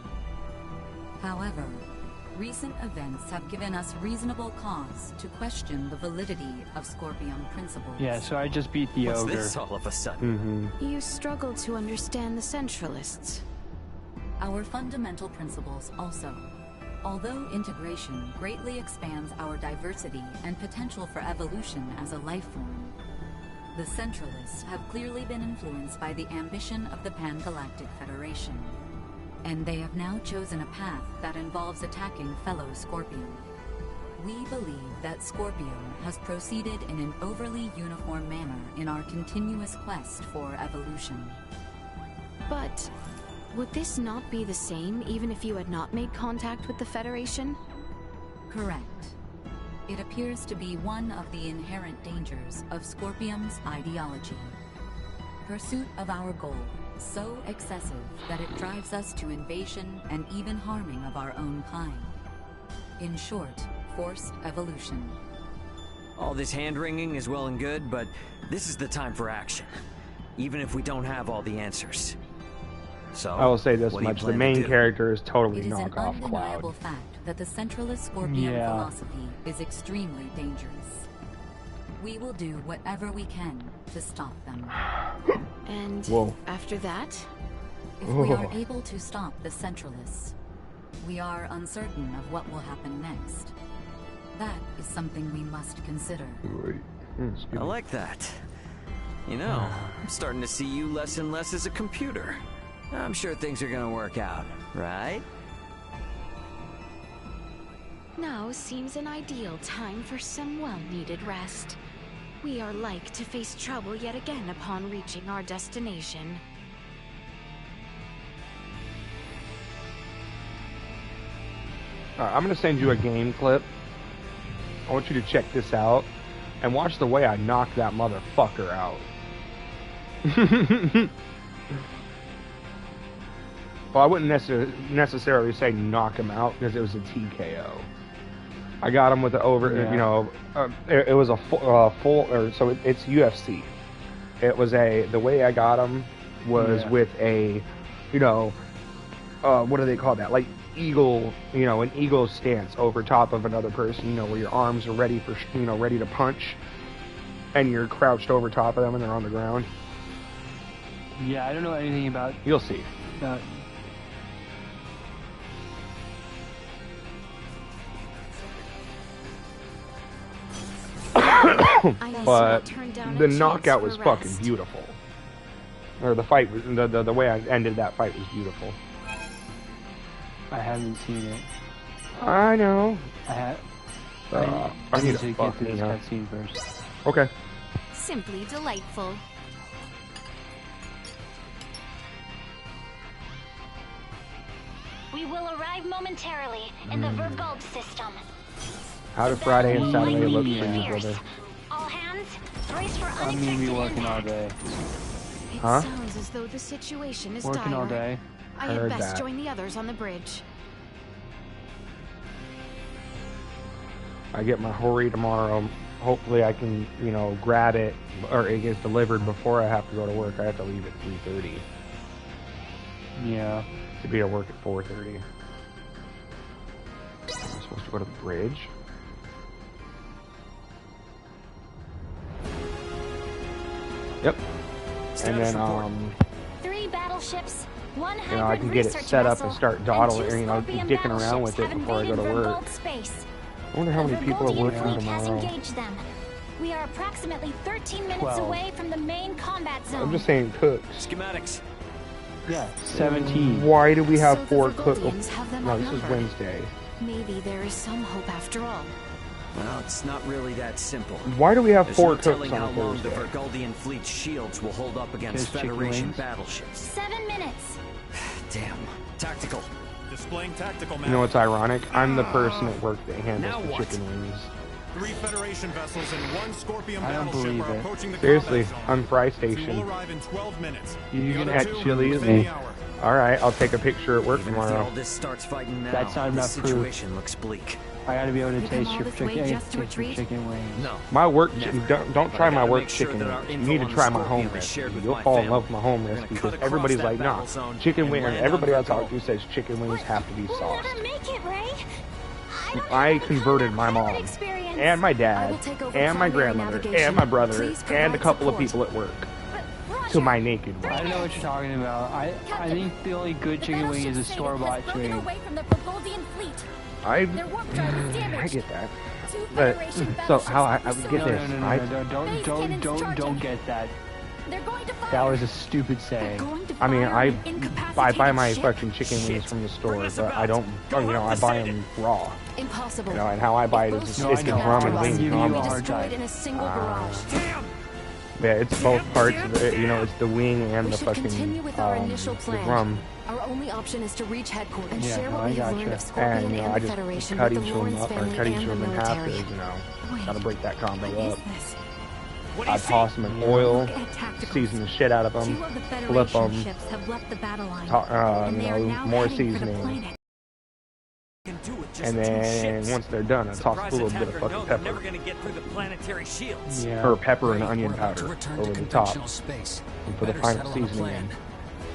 However, recent events have given us reasonable cause to question the validity of Scorpion principles. Yeah, so I just beat the ogre. What's this all of a sudden? You struggle to understand the Centralists. Our fundamental principles also. Although integration greatly expands our diversity and potential for evolution as a life form, the Centralists have clearly been influenced by the ambition of the Pan-Galactic Federation. And they have now chosen a path that involves attacking fellow Scorpion. We believe that Scorpion has proceeded in an overly uniform manner in our continuous quest for evolution. But would this not be the same even if you had not made contact with the Federation? Correct. It appears to be one of the inherent dangers of Scorpion's ideology. Pursuit of our goal, so excessive that it drives us to invasion and even harming of our own kind. In short, forced evolution. All this hand-wringing is well and good, but this is the time for action. Even if we don't have all the answers. So, I will say this much, the main character is totally knockoff Cloud. It is an undeniable fact that the Centralist Scorpion philosophy is extremely dangerous. We will do whatever we can to stop them. And after that? If we are able to stop the Centralists, we are uncertain of what will happen next. That is something we must consider. I like that. You know, I'm starting to see you less and less as a computer. I'm sure things are gonna work out, right? Now seems an ideal time for some well-needed rest. We are like to face trouble yet again upon reaching our destination. I'm gonna send you a game clip. I want you to check this out and watch the way I knock that motherfucker out. Well, I wouldn't necessarily say knock him out because it was a TKO. I got him with the it was a it's UFC. It was the way I got him was with a, what do they call that? Like eagle, an eagle stance over top of another person, where your arms are ready for, ready to punch, and you're crouched over top of them and they're on the ground. Yeah, I don't know anything about. You'll see. But the knockout was fucking beautiful. Or the fight, the way I ended that fight was beautiful. I haven't seen it. I know. I need to get to this cutscene first. Okay. Simply delightful. We will arrive momentarily in the Vergold system. How do Friday and Saturday look for you, brother? All hands, brace for I'm gonna be working all day. It sounds as though the situation is working dire. all day. I had best join the others on the bridge. I get my hurry tomorrow. Hopefully I can, grab it, or it gets delivered before I have to go to work. I have to leave at 3:30. Yeah. To be at work at 4:30. I'm supposed to go to the bridge? Yep. And then, 3 battleships, 1 I can get it set up and start dawdling, dicking around with it before I go to work. I wonder how many people are working tomorrow. We are approximately 13 minutes 12. away from the main combat zone. I'm just saying cooks. Schematics. Yeah, 17. Why do we have So the 4 cooks? Virgoldians have them No, this is outnumbered. Wednesday. Maybe there is some hope after all. Well, it's not really that simple. Why do we have There's 4 no cooks telling on how long the Thursday? Virgoldian fleet's shields will hold up against Because chicken Federation wings? battleships. 7 minutes. Damn. Tactical. Displaying tactical map. You know what's ironic? I'm the person at work that handles Now the what? chicken wings. 3 Federation vessels and 1 Scorpion I don't battleship believe are it. approaching the Seriously, combat zone. on Fry 2 will Station. arrive in 12 minutes. You The can other At 2 Chili's? within the hour. Alright, I'll take a picture at work Even if the tomorrow. Aldous starts fighting now, That's not the enough proof. situation looks bleak. I gotta be able to You come taste all your this way chicken, just to retreat? chicken wings. No. My work, Never. don't But try I my gotta work make sure chicken that our wings. You info need to on try my Scorpion home is recipe. shared with You'll my fall in family. love with my home We're gonna recipe cut because across everybody's that like, nah, battle zone chicken and wings. land Everybody on I talk Virgo. to says chicken wings have to be We'll sauced. never make it, Ray. I converted my mom Experience. and my I dad will take over and my primary grandmother navigation. and my brother Please and a provide couple of support. people at work Roger. to my naked I wing. don't know what you're talking about. I think the only good The chicken wing is a battleship store-bought Satan has broken wing. away from the Virgoldian fleet. I Their warp drive is damaged. I get that. 2 But Federation so battleships how I are would get No, pursuing. this? no, no, I no, don't get that. They're going to fire. That was a stupid saying. Going to I mean, fire I an buy incapacitated my ship. fucking chicken wings from the store, but I don't. I buy them raw. Impossible. You know, and how I buy it is No, I it's know. ramen I'm wings. giving you ramen. a hard Destroyed time. in a single barrage. Damn! Yeah, it's both parts of it. You know, it's the wing and We the should fucking continue with our initial the plan. rum. Our only option is to reach headquarters and Yeah, share no, what I we have gotcha. learned of Scorpion And you know, and I the just Federation cut with each the of them Lawrence up, or family cut each and of the them in half. military. Because, you know, Wait, gotta break that combo what is up. this? I toss them in oil, Look at tacticals. season the shit out of them, 2 of the flip Federation them, ships have left the battle line, you and they are know, now more heading for the seasoning. planet. Can do with just And 2 then ships. once they're done, I toss a Surprise little bit of attacker, fucking no, they're pepper. never gonna get through the planetary shields. Yeah. Or pepper and Great, onion we're about to powder return over to the top. conventional space. And for the Better final settle on a seasoning plan. in.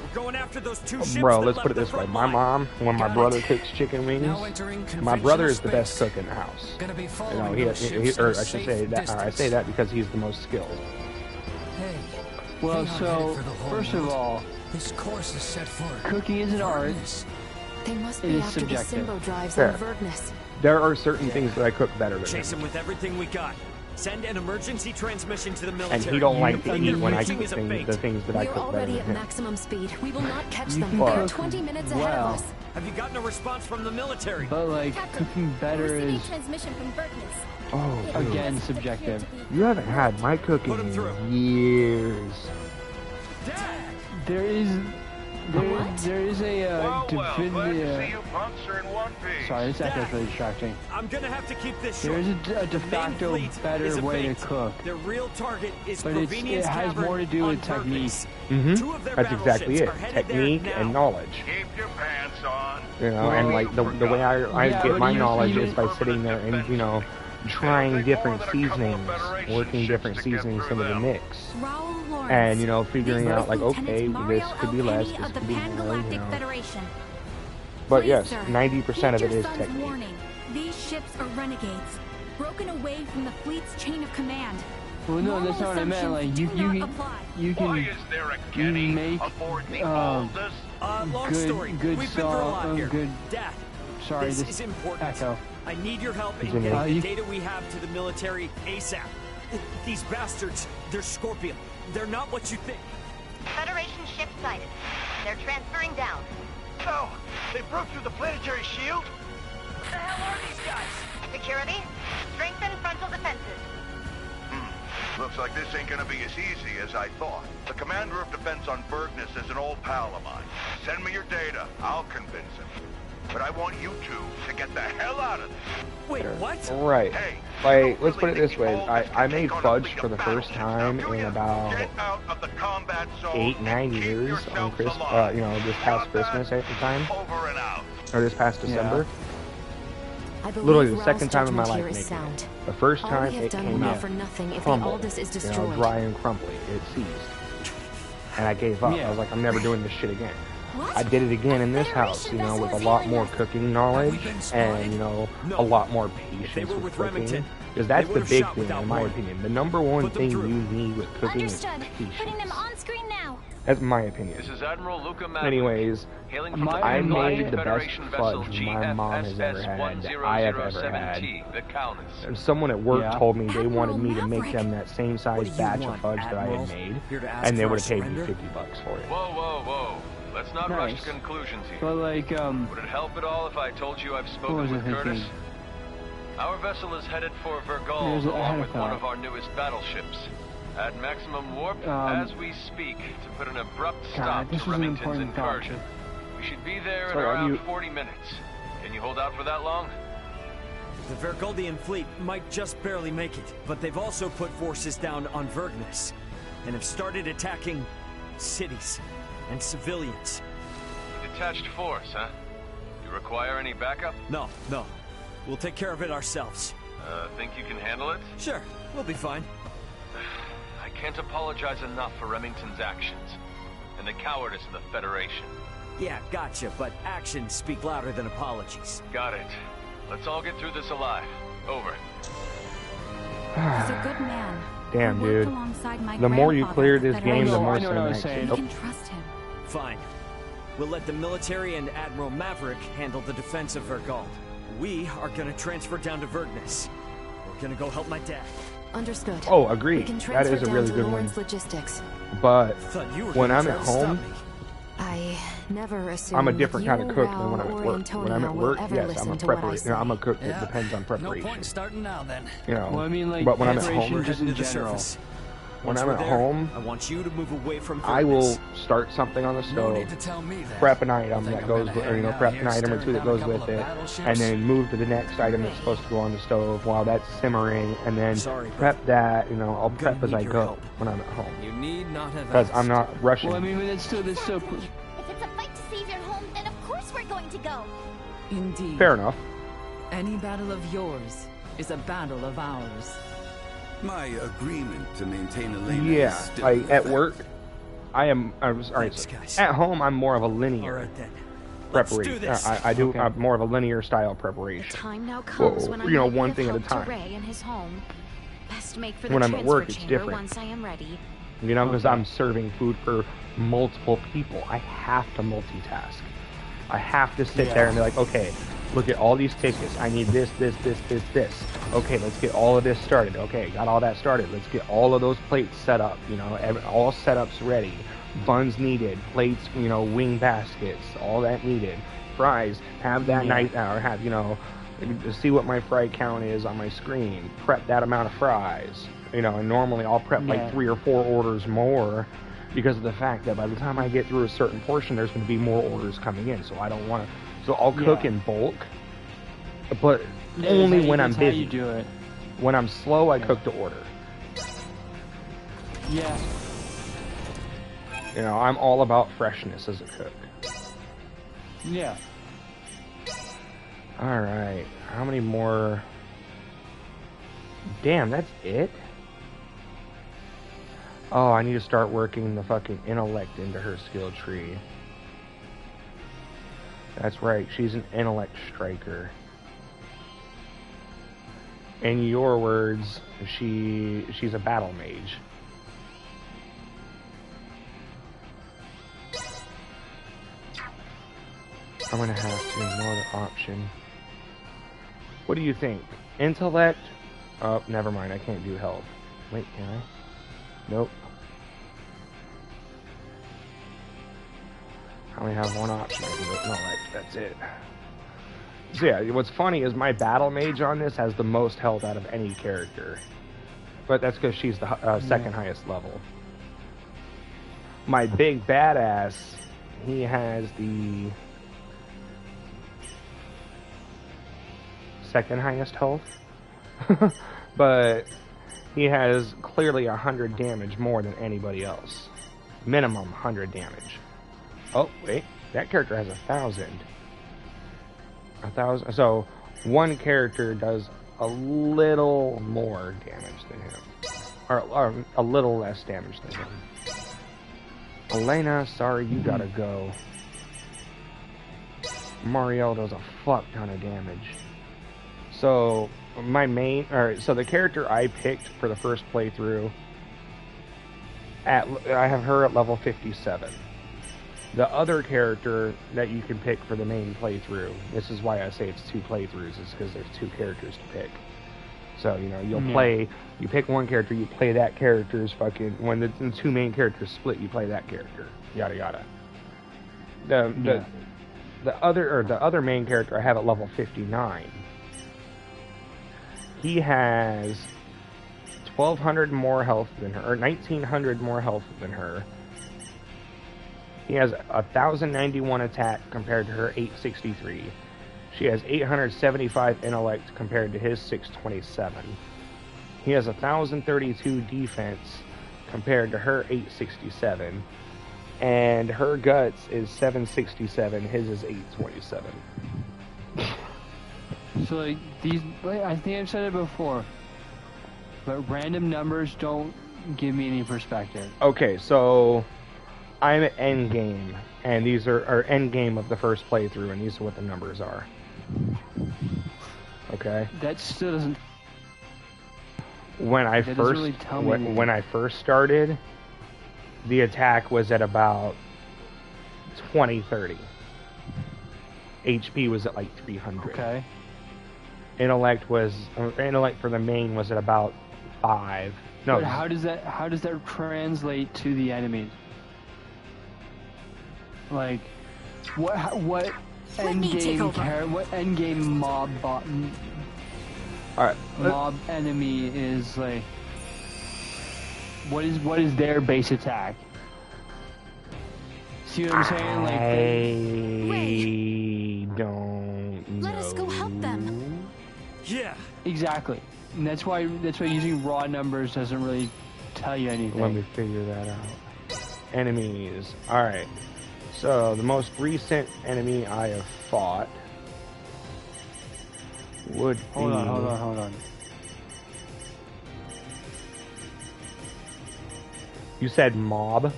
We're going after those 2 ships. Bro, that let's left put it the this way. front My line. mom, when my Got brother it. cooks chicken wings, Now entering my brother is the conventional best space. cook in the house. Gonna be You know, following those ships or at I a should safe say that. I distance. say that because he's the most skilled. Hey, Well, they are so headed for the whole first of world. all, This course is set for cooking is an art. Darkness. They must It be is after subjective. the Simbo drives Fair. on Vergnus. There are certain things that I cook better than Chase him. him with everything we got. Send an emergency transmission to the military. And he don't like to Think eat their when I reaching cook is a things, feint. the things that I We are cook better already than at him. maximum speed. We will not catch You them. can They are cook 20 minutes ahead well. of us. Have you gotten a response from the military? But like Captain, cooking better receiving is transmission from Berkness. Oh, It dude. again does appear subjective. to be- You haven't had my cooking Put him through. in years. There is there is a definitive. Sorry, this echo's really distracting. I'm gonna have to keep this There short. is a de The main facto fleet is better a way to feint. cook, Their real target is but Provenience it has Cavern more to do on with technique. Purpose. 2 of their That's exactly battleships it. are headed there Technique now. and knowledge. Keep your pants on. You know, and like the way I Yeah, get but my you- knowledge you- is by sitting there and, you know, trying different seasonings, working different seasonings into the mix. Raoul Lawrence. And, you know, figuring These out like, Lieutenant okay, Mario this could be less, Alpenny this of the could be more, you Pan-Galactic know. Federation. But Please, yes, sir, 90% of heed it your is son's technique. warning. These ships are renegades, broken away from the fleet's chain of command. Well, no, that's not what I meant. Like you can make Long story. good We've been through a lot here. good. Dad, Sorry, this this is important. echo. I need your help in Continue. getting the You- data we have to the military ASAP. These bastards, they're Scorpion. They're not what you think. Federation ship sighted. They're transferring down. No! They broke through the planetary shield? What the hell are these guys? Security, strengthen frontal defenses. Looks like this ain't gonna be as easy as I thought. The commander of defense on Bergness is an old pal of mine. Send me your data. I'll convince him. But I want you two to get the hell out of this. Wait, what? Right. Like, let's put it this way. I made fudge for the first time in about 8-9 years on Christmas. You know, this past Christmas at the time, or this past December. I believe Literally the Raoul's second time in my judgment life here is making it. sound. The first All time we have it done came will be out for nothing if the crumbled, Aldous is you know, destroyed. dry and crumbly. It seized, and I gave up. I was like, I'm never doing this shit again. I did it again in this house, you know, with a lot more cooking knowledge and, you know, a lot more patience with cooking. Because that's the big thing, in my opinion. The number one thing you need with cooking is Understood. Putting them patience. on screen now. That's my opinion. This is Admiral Luca Maverick. Anyways, hailing from the I made the best Federation vessel fudge my mom has ever had, that I have ever had. The Countess. And someone at work told me they wanted me to make Maverick. them that same size batch of fudge that I had made, and they would have paid me $50 for it. Whoa, whoa, whoa. Let's not rush Nice. to conclusions here. But like, Would it help at all if I told you I've what spoken was I with Curtis? thinking? Our vessel is headed for There's Vergol a along with thought. one of our newest battleships. At maximum warp as we speak to put an abrupt stop this to was an Remington's important thought. incursion. We should be there Sorry, in around you- 40 minutes. Can you hold out for that long? The Vergoldian fleet might just barely make it, but they've also put forces down on Vergnus and have started attacking cities and civilians. Detached force, huh? You require any backup? No. We'll take care of it ourselves. Think you can handle it? Sure, we'll be fine. I can't apologize enough for Remington's actions and the cowardice of the Federation. Yeah, gotcha, but actions speak louder than apologies. Got it. Let's all get through this alive. Over. He's a good man. Damn, He worked dude. alongside my The more you grandfather clear at the this game, the Federation. more I know what I was Cinemax. saying. You Nope. can trust him. Fine. We'll let the military and Admiral Maverick handle the defense of Vergol. We are gonna transfer down to Vergnus. We're gonna go help my dad. Understood. Oh, We agreed. can That transfer is a down really to good one. Lawrence Logistics. But Thought you were when gonna I'm try at to stop home, me. I never assumed I'm a different kind of you, cook than when I'm Rao, at or work. Antonio When I'm at will work, ever yes, I'm listen a to what I preparator. say. I'm a cook. It Yeah. depends on No preparation. point starting now then. You know, Well, I mean, like, but when I'm at preparation home, just in Heading to the general. surface. when Once I'm we're at there, home, I want you to move away from I will Vergnus. start something on the No stove, need to tell me that. prep an item Think that I'm goes, gonna or, hang out prep here an item or two staring that down a goes couple with of it, battleships? and then move to the next item that's supposed to go on the stove while that's simmering, and then Sorry, prep that. I'll prep as need I your go help. when I'm at home You need not have because I'm asked. not rushing. Well, I mean, but it's still Exactly. If it's a fight to save your home, then of course we're going to go. Indeed. Fair enough. Any battle of yours is a battle of ours. My agreement to maintain Elena Yeah, is still like in at effect. work, I'm alright. Thanks, guys. At home, I'm more of a linear All right then. Let's do preparation. this. I do. Okay. I'm more of a linear style The preparation. time now comes Whoa, when I you know, might be one of thing at a help time. to Ray and his home. Best make for the When I'm transfer at work, it's chamber different. once I am ready. Because I'm serving food for multiple people. I have to multitask. I have to sit there and be like, okay, look at all these tickets. I need this. Okay, let's get all of this started. Okay, got all that started. Let's get all of those plates set up. All setups ready. Buns needed. Plates, wing baskets. All that needed. Fries. Have that night or have, see what my fry count is on my screen. Prep that amount of fries. And normally I'll prep like 3 or 4 orders more because of the fact that by the time I get through a certain portion, there's going to be more orders coming in. So I don't want to. So I'll cook in bulk, but only when I'm that's how busy. you do it. When I'm slow, I cook to order. Yeah. I'm all about freshness as a cook. Yeah. All right, how many more? Damn, that's it? Oh, I need to start working the fucking intellect into her skill tree. That's right, she's an intellect striker. In your words, she's a battle mage. I'm gonna have to, no other option. What do you think? Intellect? Oh, never mind, I can't do health. Wait, can I? Nope. I only have one option. I can do. No, that's it. So yeah, what's funny is my battle mage on this has the most health out of any character. But that's because she's the second highest level. My big badass, he has the second highest health. But he has clearly 100 damage more than anybody else. Minimum 100 damage. Oh, wait. That character has 1,000. 1,000. So, one character does a little more damage than him. Or a little less damage than him. Elena, sorry, you gotta go. Marielle does a fuck ton of damage. So, so the character I picked for the first playthrough I have her at level 57. The other character that you can pick for the main playthrough, this is why I say it's 2 playthroughs, is because there's 2 characters to pick. So, you know, you pick one character, you play that character's fucking, when the 2 main characters split, you play that character. Yada yada. The other main character I have at level 59. He has 1,200 more health than her, or 1,900 more health than her. He has 1,091 attack compared to her 863. She has 875 intellect compared to his 627. He has 1,032 defense compared to her 867. And her guts is 767, his is 827. So like these, I think I've said it before, but random numbers don't give me any perspective. Okay, so I'm at endgame, and these are endgame of the first playthrough, and these are what the numbers are. Okay. That still doesn't. When I first started, the attack was at about 20-30. HP was at like 300. Okay. Intellect for the main was at about 5. No. But how does that translate to the enemies? Like, what endgame mob enemy is like? What is their base attack? See what I'm saying? Like, I don't know. Let us go help them. Yeah. Exactly. And that's why using raw numbers doesn't really tell you anything. Let me figure that out. Enemies. Alright. So, the most recent enemy I have fought would be... Hold on. You said mob?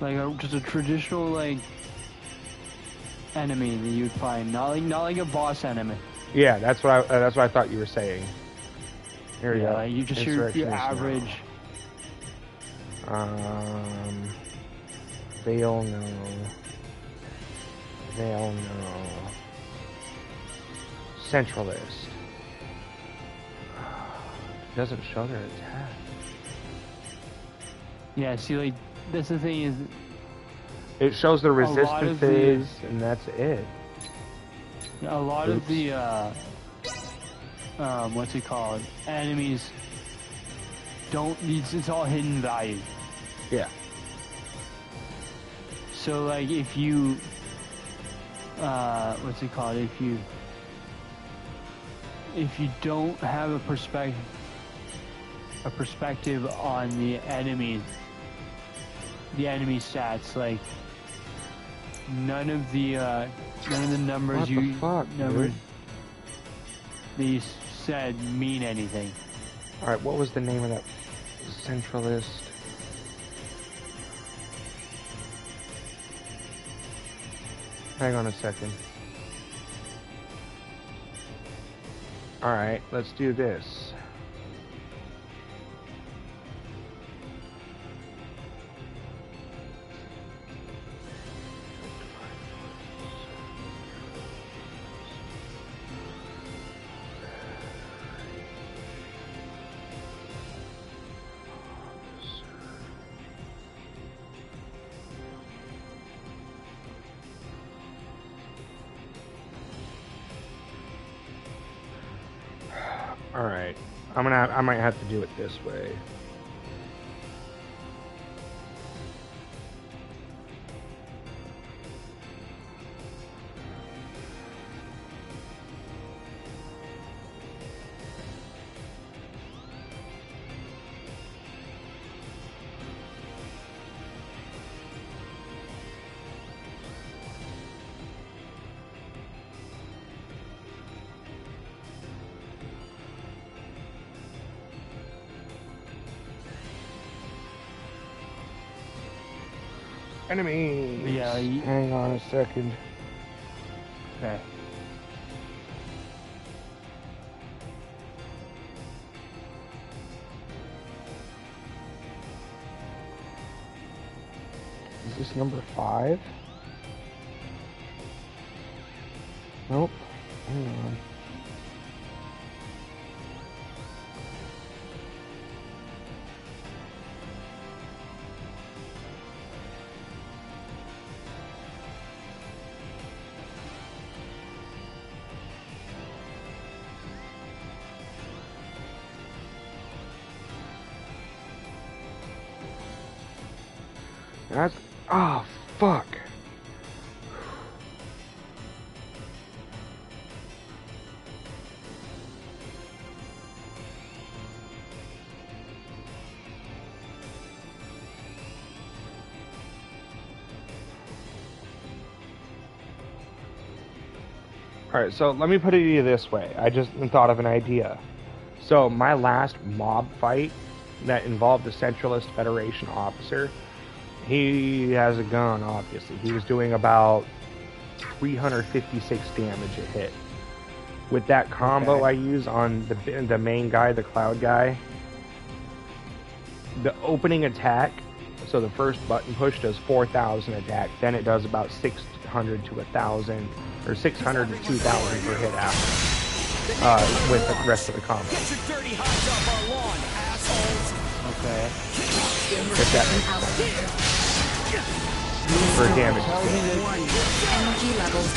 Like just a traditional like enemy that you'd find, not like a boss enemy. Yeah, that's what I thought you were saying. Here we go. Like you just your average. Veil no. Centralist. Doesn't show their attack. Yeah, see, like, that's the thing is... It shows the resistances, and that's it. A lot of the, what's it called? Enemies don't... It's all hidden value. Yeah. So, like, if you... what's it called? If you don't have a perspective on the enemy stats, like none of the numbers that you said mean anything. All right, what was the name of that centralist? Hang on a second. All right, let's do this. Alright, I might have to do it this way. Enemies! Yeah, hang on a second. Okay. this number 5? Nope. Hang on. That's... Oh, fuck. Alright, so let me put it to you this way. I just thought of an idea. So, my last mob fight that involved a Centralist Federation officer, he has a gun, obviously. He was doing about 356 damage a hit. With that combo I use on the main guy, the Cloud guy, the opening attack, so the first button push does 4,000 attack, then it does about 600 to 1,000, or 600 to 2,000 per hit after, with the rest of the combo. Get your dirty hides off our lawn, assholes! Okay. If that makes sense. For damage scale. Energy levels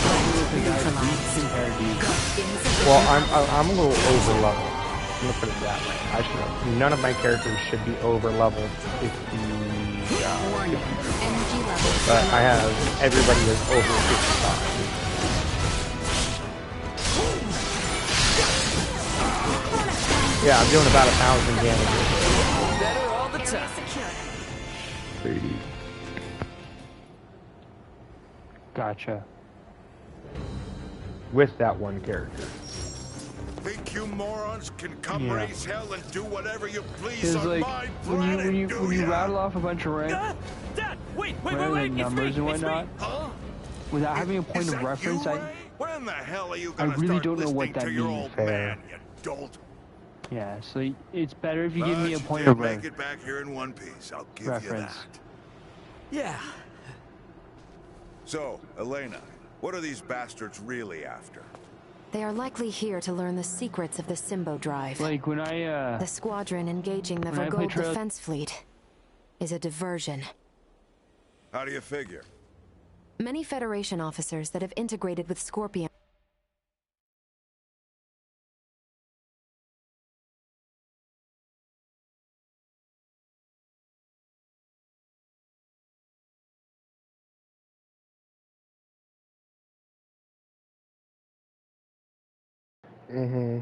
Well, I'm a little over level. I'm gonna put it that way. I should know. None of my characters should be over level 50. But I have everybody is over 55. Yeah, I'm doing about 1,000 damage. Better all the time. Gotcha. With that one character. Think you morons can come Yeah. raise hell and do whatever you please Because on like my when planet, you rattle off a bunch of Dad, wait, numbers and whatnot, without having a point of reference, When the hell are you I gonna really start don't know what listening that to your means. old man, you dolt? Yeah, so it's better if you give But me a you point did of make it back here in one piece. I'll give you reference. that. Yeah. So, Elena, what are these bastards really after? They are likely here to learn the secrets of the Simbo Drive. Like when I The squadron engaging the when I play Vergold defense fleet is a diversion. How do you figure? Many Federation officers that have integrated with Scorpion Mm-hmm.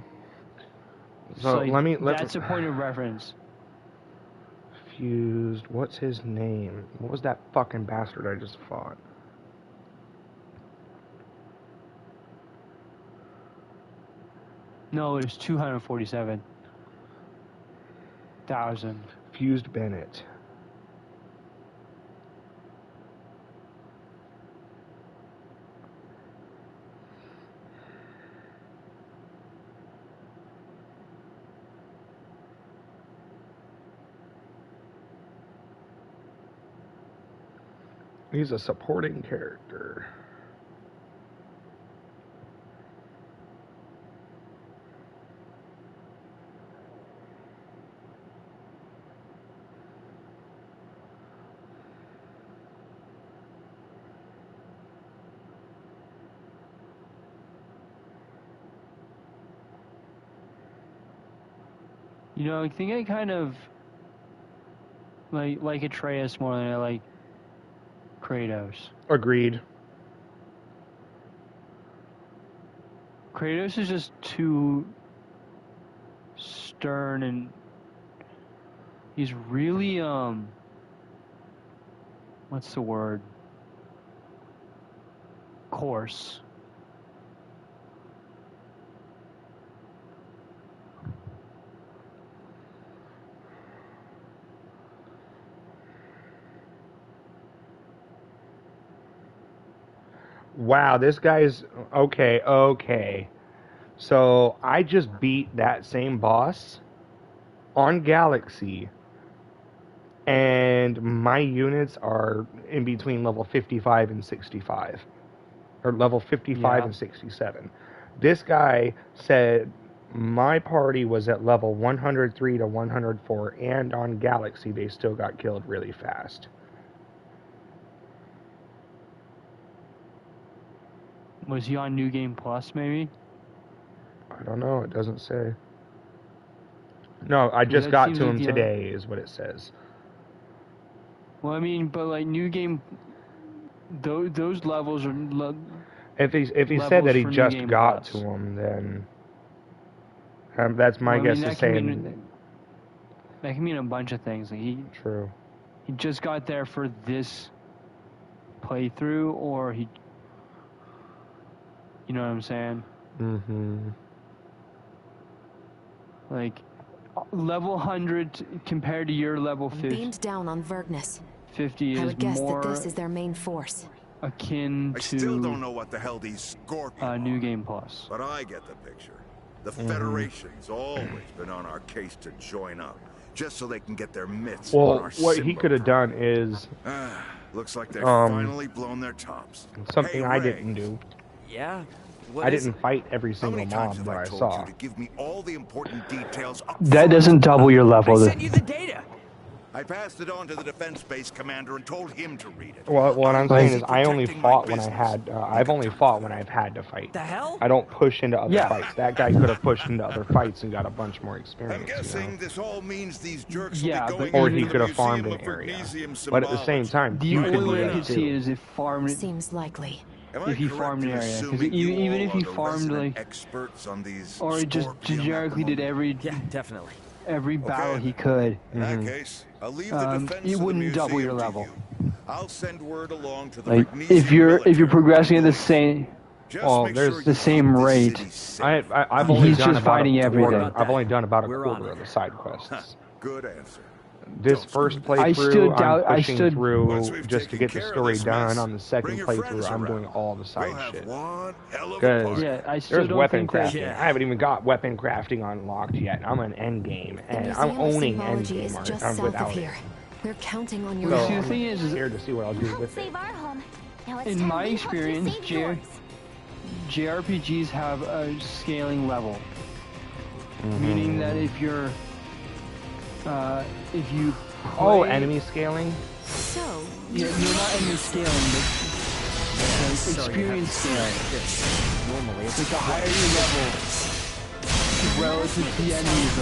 so So like, that's a point of reference. Fused. What's his name? What was that fucking bastard I just fought? No, it's 247,000. Fused Bennett. He's a supporting character. You know, I think I kind of like Atreus more than I like Kratos. Agreed. Kratos is just too stern and he's really what's the word? Coarse. Wow, this guy's okay. So I just beat that same boss on Galaxy, and my units are in between level 55 and 65, or level 55 and 67. This guy said my party was at level 103 to 104, and on Galaxy they still got killed really fast. Was he on New Game Plus, maybe? I don't know, it doesn't say. No, I just got to him today, is what it says. Well, I mean, but like New Game, those levels are. If he said that he just got to him, then that's my guess. Is saying that can mean a bunch of things. Like he just got there for this playthrough, or he. You know what I'm saying? Mm-hmm. Like, level 100 compared to your level 50. Beamed down on Vergnus. 50 is I would guess more that this is their main force. Akin to. I still don't know what the hell these Scorpions New Game Plus. But I get the picture. The Federation's always been on our case to join up, just so they can get their mitts on our what he could have done is. Looks like they've finally blown their tops. Something I didn't do. Yeah. I didn't fight every single mob that I saw. To give me all the important details That doesn't double your level. I sent you the data. I passed it on to the defense base commander and told him to read it. Well, what I'm saying is, I only fought when I had. I've only fought when I've had to fight. The hell? I don't push into other fights. That guy could have pushed into other fights and got a bunch more experience. I'm guessing this all means these jerks will be going or he could have farmed an area. But at the same time, the only way I could see it is if farmed. Seems likely. If he farmed an area, because even if he farmed like, experts on these or just generically did definitely every battle he could, in that case, I'll leave the defense it wouldn't double your level. I'll send word along to the like if you're progressing at the same, there's the same rate. I've only he's done just about fighting everything. I've only done about a quarter of the side quests. Good answer. This first playthrough, I'm pushing through just to get the story done. On the second playthrough, I'm doing all the side shit. Because there's weapon crafting. I haven't even got weapon crafting unlocked yet. I'm an end game, and I'm owning end game without it. We're counting on your help. The thing is, scared to see what I'll do with it. In my experience, JRPGs have a scaling level, meaning that if you're if you play... enemy scaling? So... Yeah, you're not enemy scaling, but experience scaling. Normally, it's like the higher your level, relative to the enemy's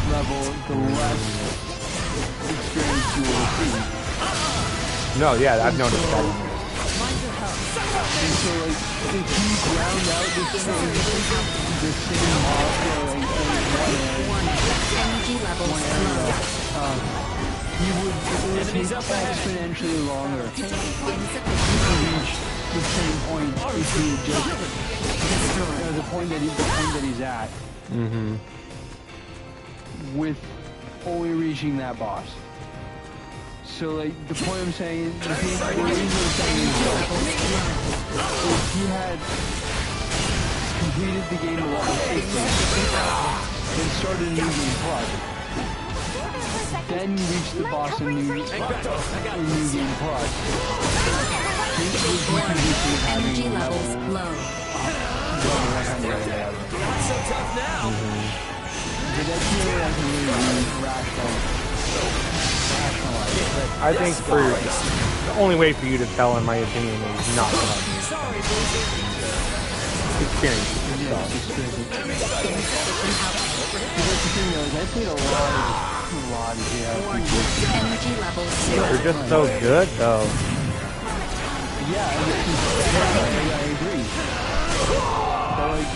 level, the less experience you will receive. No, yeah, I've noticed that. And so, like, if you ground out the same mob, energy levels you would take exponentially longer to reach the same point if you just the point that he's at. With only reaching that boss. So like the point I'm saying, the reason I'm saying is if he had completed the game a level 60 and started a new game plus, then reached the boss in new game plus, energy levels low. Not so tough now. But that's the only way I can really rationalize it. I think the only way for you to tell, in my opinion, is not experience. I played a lot of JRPGs. Energy levels. They're just so good, though. Yeah, I agree. But like,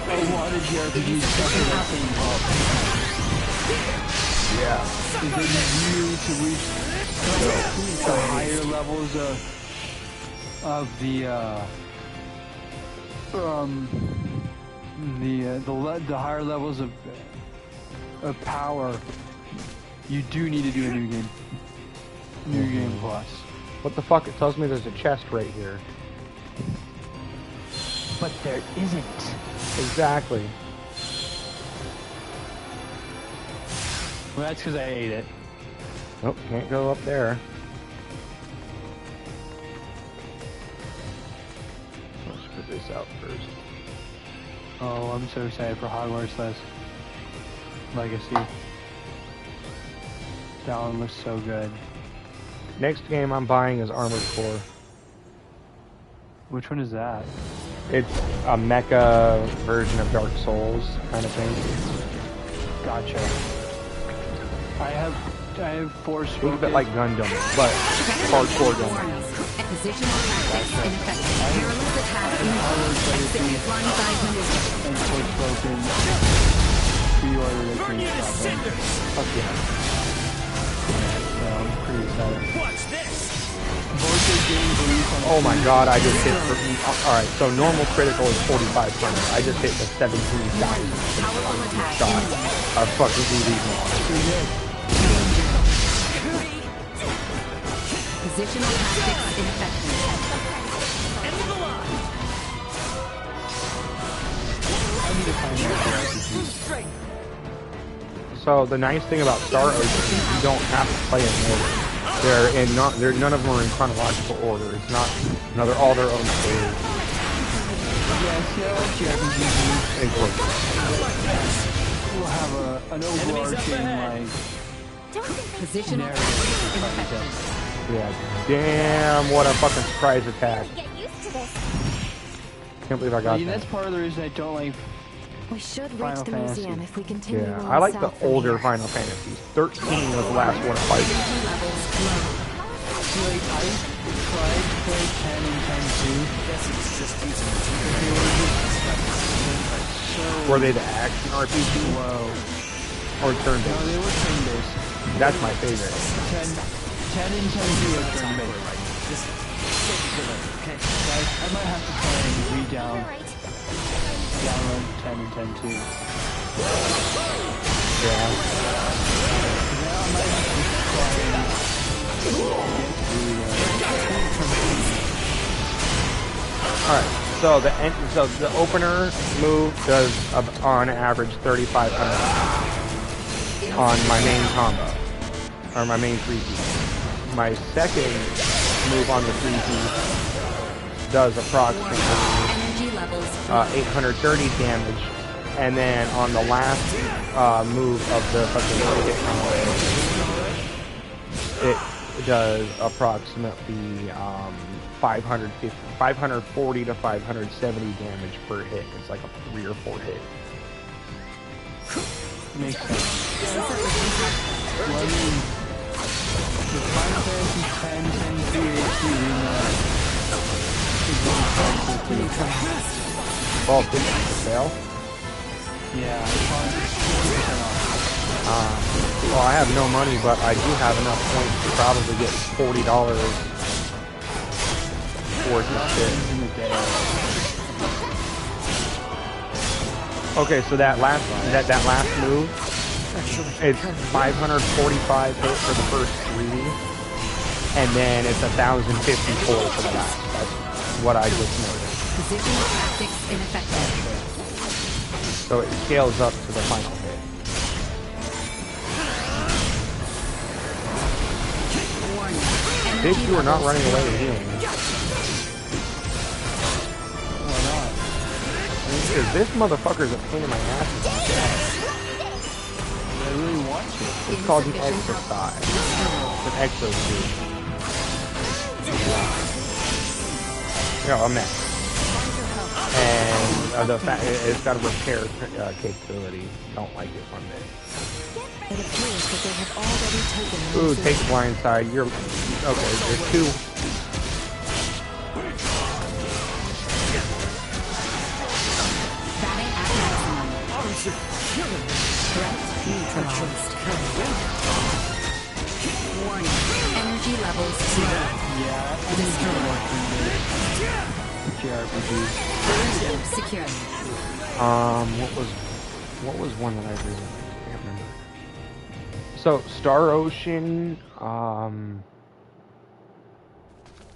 a lot of JRPGs suffer that same problem. Yeah. Is that you need to reach the higher levels of the higher levels of power. You do need to do a new game plus. What the fuck? It tells me there's a chest right here. But there isn't. Exactly. Well, that's because I ate it. Nope, can't go up there. Let's put this out first. Oh, I'm so excited for Hogwarts Legacy. That one looks so good. Next game I'm buying is Armored Core. Which one is that? It's a mecha version of Dark Souls kind of thing. Gotcha. I have Forspoken. Think of it like Gundam, but hardcore Gundam. Positional tactics ineffective. Perilous attack imminent. Exit line 5 minutes. And Forspoken. Pre-order the green shotgun. Fuck yeah. So I'm pretty excited. Watch this! Oh my god, I just hit for... Alright, so normal critical is 4,500. I just hit the 17,000 shot of fucking elite monster. Positional tactics ineffective. End of the line! I need to find out. So the nice thing about Star Ocean is you don't have to play in order. None of them are in chronological order. It's not. No, they're all their own stories. We'll have an overarching like Positional tactics ineffective. Yeah. Damn! What a fucking surprise attack! Can't believe I got that. That's part of the reason I don't like. We should reach Final the Fantasy. museum if we continue. Yeah, I like the older Final Fantasies. 13 was the last one to fight. Like, I tried to play 10 and 10 too. Guess it's just using Were they the action RPG? Whoa. Or turn-based? No, they were turn-based. That's my favorite. 10 and 10 2 are turn-based. Just take it to them, okay? I might have to try and download 10 and 10 too. Yeah. Now I might have to try and Alright, so the opener move does on average 3,500 on my main combo, or my main 3-piece. My second move on the 3-piece does approximately 830 damage, and then on the last move of the fucking hit combo, it does approximately 540 to 570 damage per hit. It's like a 3 or 4 hit. Makes sense. Well, I mean, the Final Fantasy 10, 10, 3, 12 for sale? Yeah, well, I have no money, but I do have enough points to probably get $40 worth of shit. Okay, so that last move, it's 545 hit for the first 3, and then it's 1,054 for the last. That's what I just noticed. Positional tactics ineffective. So it scales up to the final hit. Big two are not running away with healing. Why not? Because this motherfucker's a pain in my ass. I really want to. It's called an exercise. It's an exercise. Yeah, a mess. And the fact it's got a repair capability. Don't like it one bit. It appears that they have already taken the Ooh, museum. take the blind side. You're okay. There's 2. Batting at maximum. Threat neutralized. Warning. Energy levels 0. Yeah, Destroyed. JRPGs. Escape secured. What was one that I really liked? I can't remember. So Star Ocean,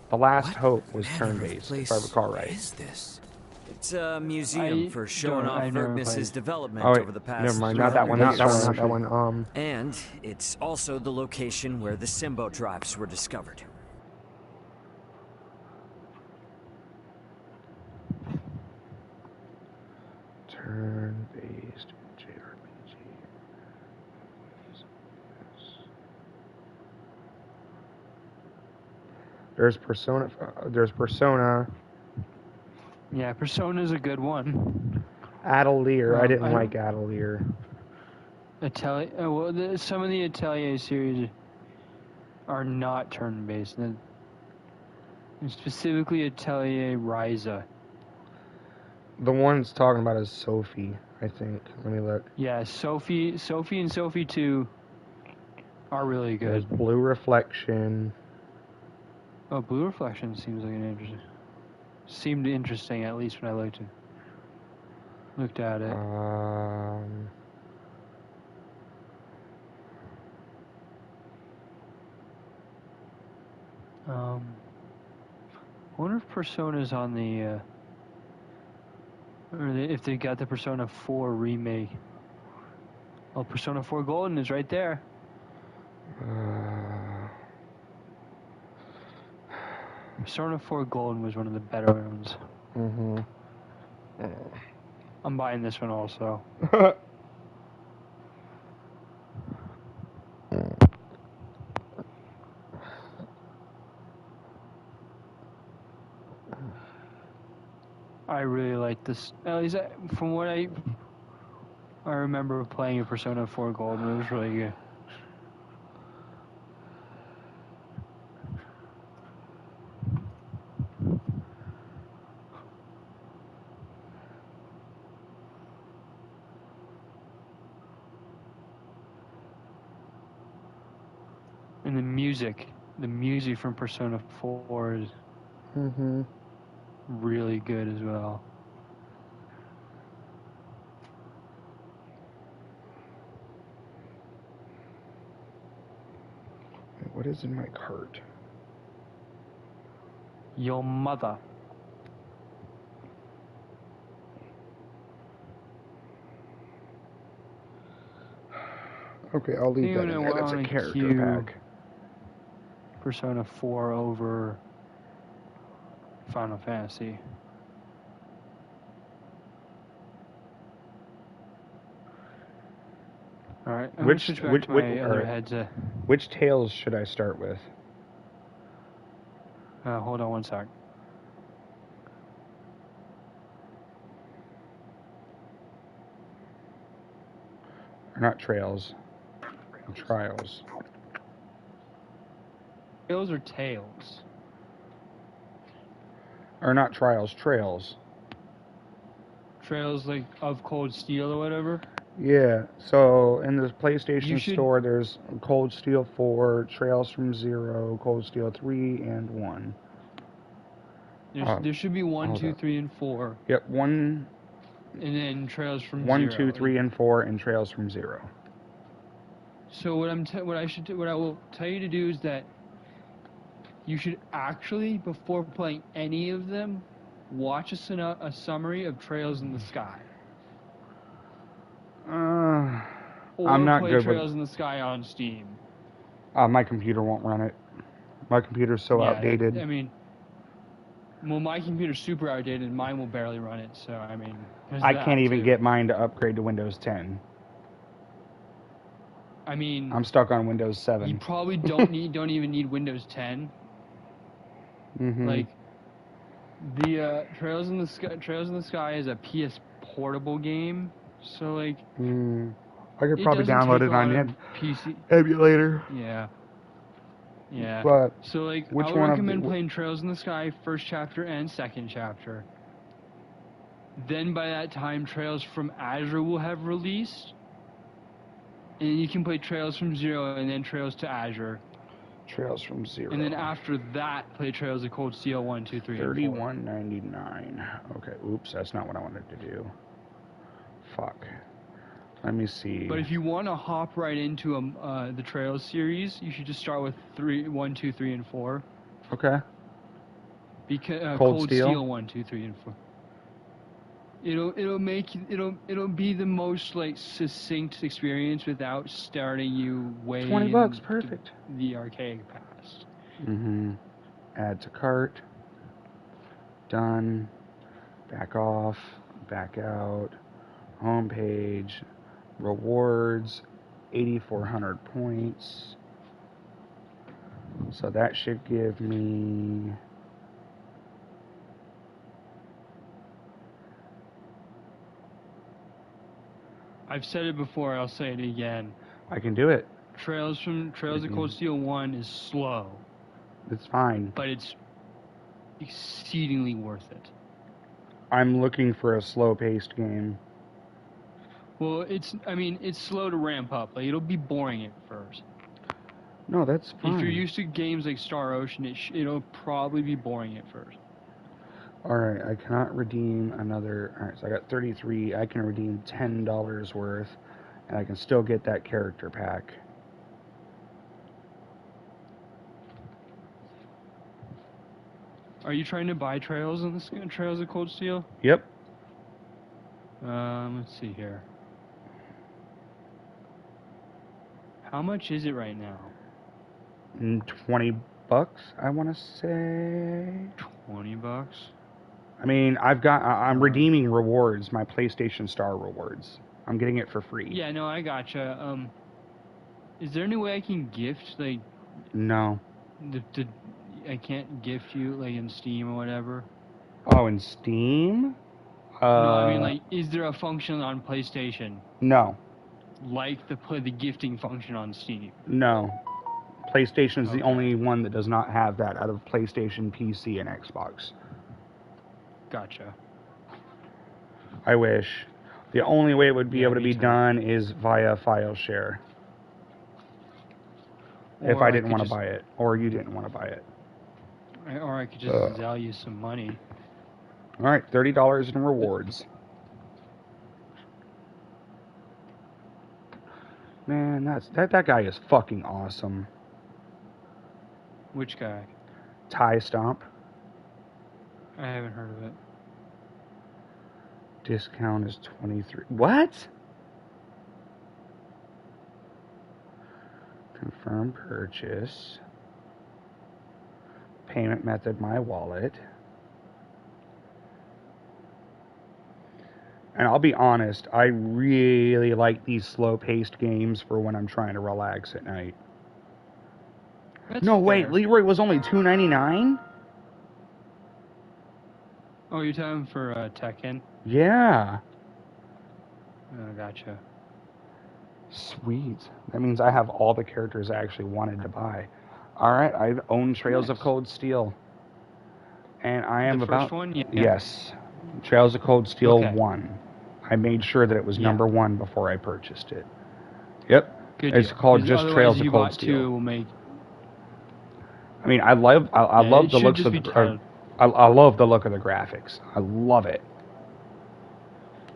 The Last Hope was turn-based, if I recall right. Is this? It's a museum for showing off Vergnus's development over the past. Never mind. Not that one. Not that one. And it's also the location where the Simbo drives were discovered. Turn-based JRPG. There's Persona. Yeah, Persona's a good one. Atelier. I didn't like Atelier. Well, some of the Atelier series are not turn-based. And specifically Atelier Ryza. The one it's talking about is Sophie, I think. Let me look. Yeah, Sophie and Sophie 2 are really good. There's Blue Reflection. Oh, Blue Reflection seemed interesting, at least when I looked at it. I wonder if Persona's on the, if they got the Persona 4 remake. Oh, Persona 4 Golden is right there. Persona 4 Golden was one of the better ones. Mm-hmm. I'm buying this one also. I really like this. At least from what I remember playing a Persona 4 Golden, it was really good. And the music from Persona 4 is really good as well. What is in my cart? Your mother. Okay, I'll leave that in there. That's a character pack. Persona 4 over Final Fantasy. Alright, I'm going to switch back to my other headset. Which Tales should I start with? Hold on one sec. Not Trails. Trials. Trails or Tales? Or not Trials, Trails. Trails like of Cold Steel or whatever? Yeah, so in the PlayStation Store, there's Cold Steel 4, Trails from Zero, Cold Steel 3, and 1. There should be 1, 2, 3, and 4. Yep, 1. And then Trails from 1, 0. 2, 3, and 4, and Trails from 0. So what I will tell you to do is that you should actually, before playing any of them, watch a summary of Trails in the Sky. I'm not play good Trails in the Sky on Steam. My computer won't run it. My computer's so outdated. Well, my computer's super outdated. Mine will barely run it. So I can't even get mine to upgrade to Windows 10. I'm stuck on Windows 7. You probably don't even need Windows 10. Like the Trails in the Sky is a PS Portable game, so like I could probably download it on PC emulator. Yeah. But so like which I would one recommend playing Trails in the Sky first chapter and second chapter. Then by that time, Trails from Azure will have released, and you can play Trails from Zero and then Trails to Azure. Trails from Zero. And then after that, play Trails of Cold Steel 1, 2, 3, and 4. $31.99. Okay, oops, that's not what I wanted to do. Fuck. Let me see. But if you want to hop right into the Trails series, you should just start with 1, 2, 3, and 4. Okay. Because Cold Steel? Steel 1, 2, 3, and 4. It'll be the most like succinct experience without starting you way $20, in perfect. The archaic past. Add to cart. Done. Back off. Back out. Homepage. Rewards. 8,400 points. So that should give me... I've said it before, I'll say it again. I can do it. Trails of Cold Steel 1 is slow. It's fine. But it's exceedingly worth it. I'm looking for a slow-paced game. Well, it's slow to ramp up. Like, it'll be boring at first. No, that's fine. If you're used to games like Star Ocean, it'll probably be boring at first. Alright, I cannot redeem another... Alright, so I got 33. I can redeem $10 worth, and I can still get that character pack. Are you trying to buy Trails in this Trails of Cold Steel? Yep. Let's see here. How much is it right now? $20, I want to say. $20? I mean, I'm redeeming rewards, my PlayStation Star rewards. I'm getting it for free. Yeah, no, I gotcha. Is there any way I can gift, like... No. I can't gift you, like, in Steam or whatever? Oh, in Steam? No, I mean, like, is there a function on PlayStation? No. Like the gifting function on Steam? No. PlayStation is the only one that does not have that out of PlayStation, PC, and Xbox. Gotcha. I wish. The only way it would be able to be done is via file share. If I didn't want to buy it, or you didn't want to buy it. Or I could just sell you some money. Alright, $30 in rewards. Man, that guy is fucking awesome. Which guy? Tie Stomp. I haven't heard of it. Discount is 23. What? Confirm purchase. Payment method, my wallet. And I'll be honest, I really like these slow-paced games for when I'm trying to relax at night. No, wait, Leroy was only $2.99? Oh, you're talking for Tekken? Yeah. Oh, gotcha. Sweet. That means I have all the characters I actually wanted to buy. Alright, I own Trails of Cold Steel. And I am the about... first one? Yeah. Yes. Trails of Cold Steel 1. I made sure that it was number 1 before I purchased it. Yep. Good it's deal. called just Trails of Cold Steel. Two, will make... I mean, I love the looks of the... I love the look of the graphics. I love it.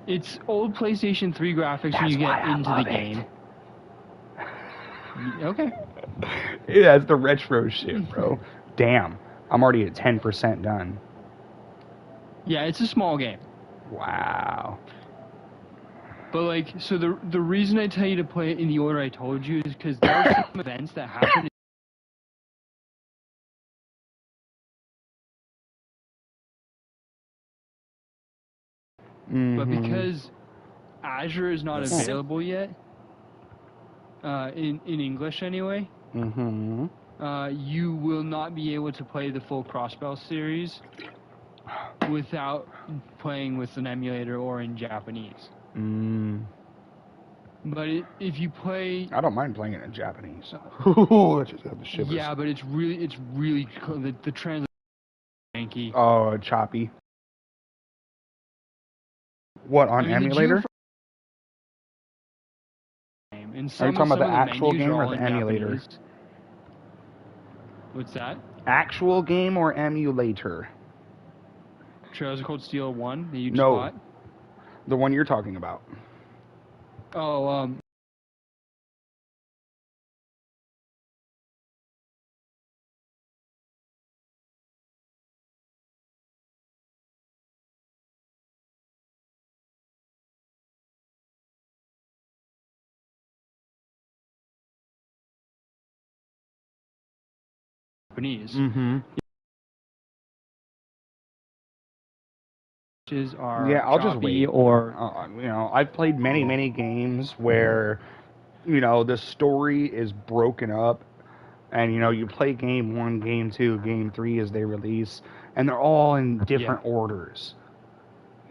It's old PlayStation 3 graphics when you get into the game. Okay. It has the retro shit, bro. Damn. I'm already at 10% done. Yeah, it's a small game. Wow. But, like, so the reason I tell you to play it in the order I told you is because there are some events that happen. But because Azure is not available yet, in English anyway, you will not be able to play the full Crossbell series without playing with an emulator or in Japanese. But if you play... I don't mind playing it in Japanese. I just have the shivers. Yeah, but it's really cool. The translation is janky. Oh, choppy. What, on emulator? Are you talking about the actual game or the emulator? Japanese. What's that? Actual game or emulator? Trails of Cold Steel 1 that you just No. bought? The one you're talking about. Oh, Japanese. Mm-hmm. Are yeah, I'll just choppy wait. Or you know, I've played many games where, you know, the story is broken up, and you know, you play game 1, game 2, game 3 as they release, and they're all in different orders.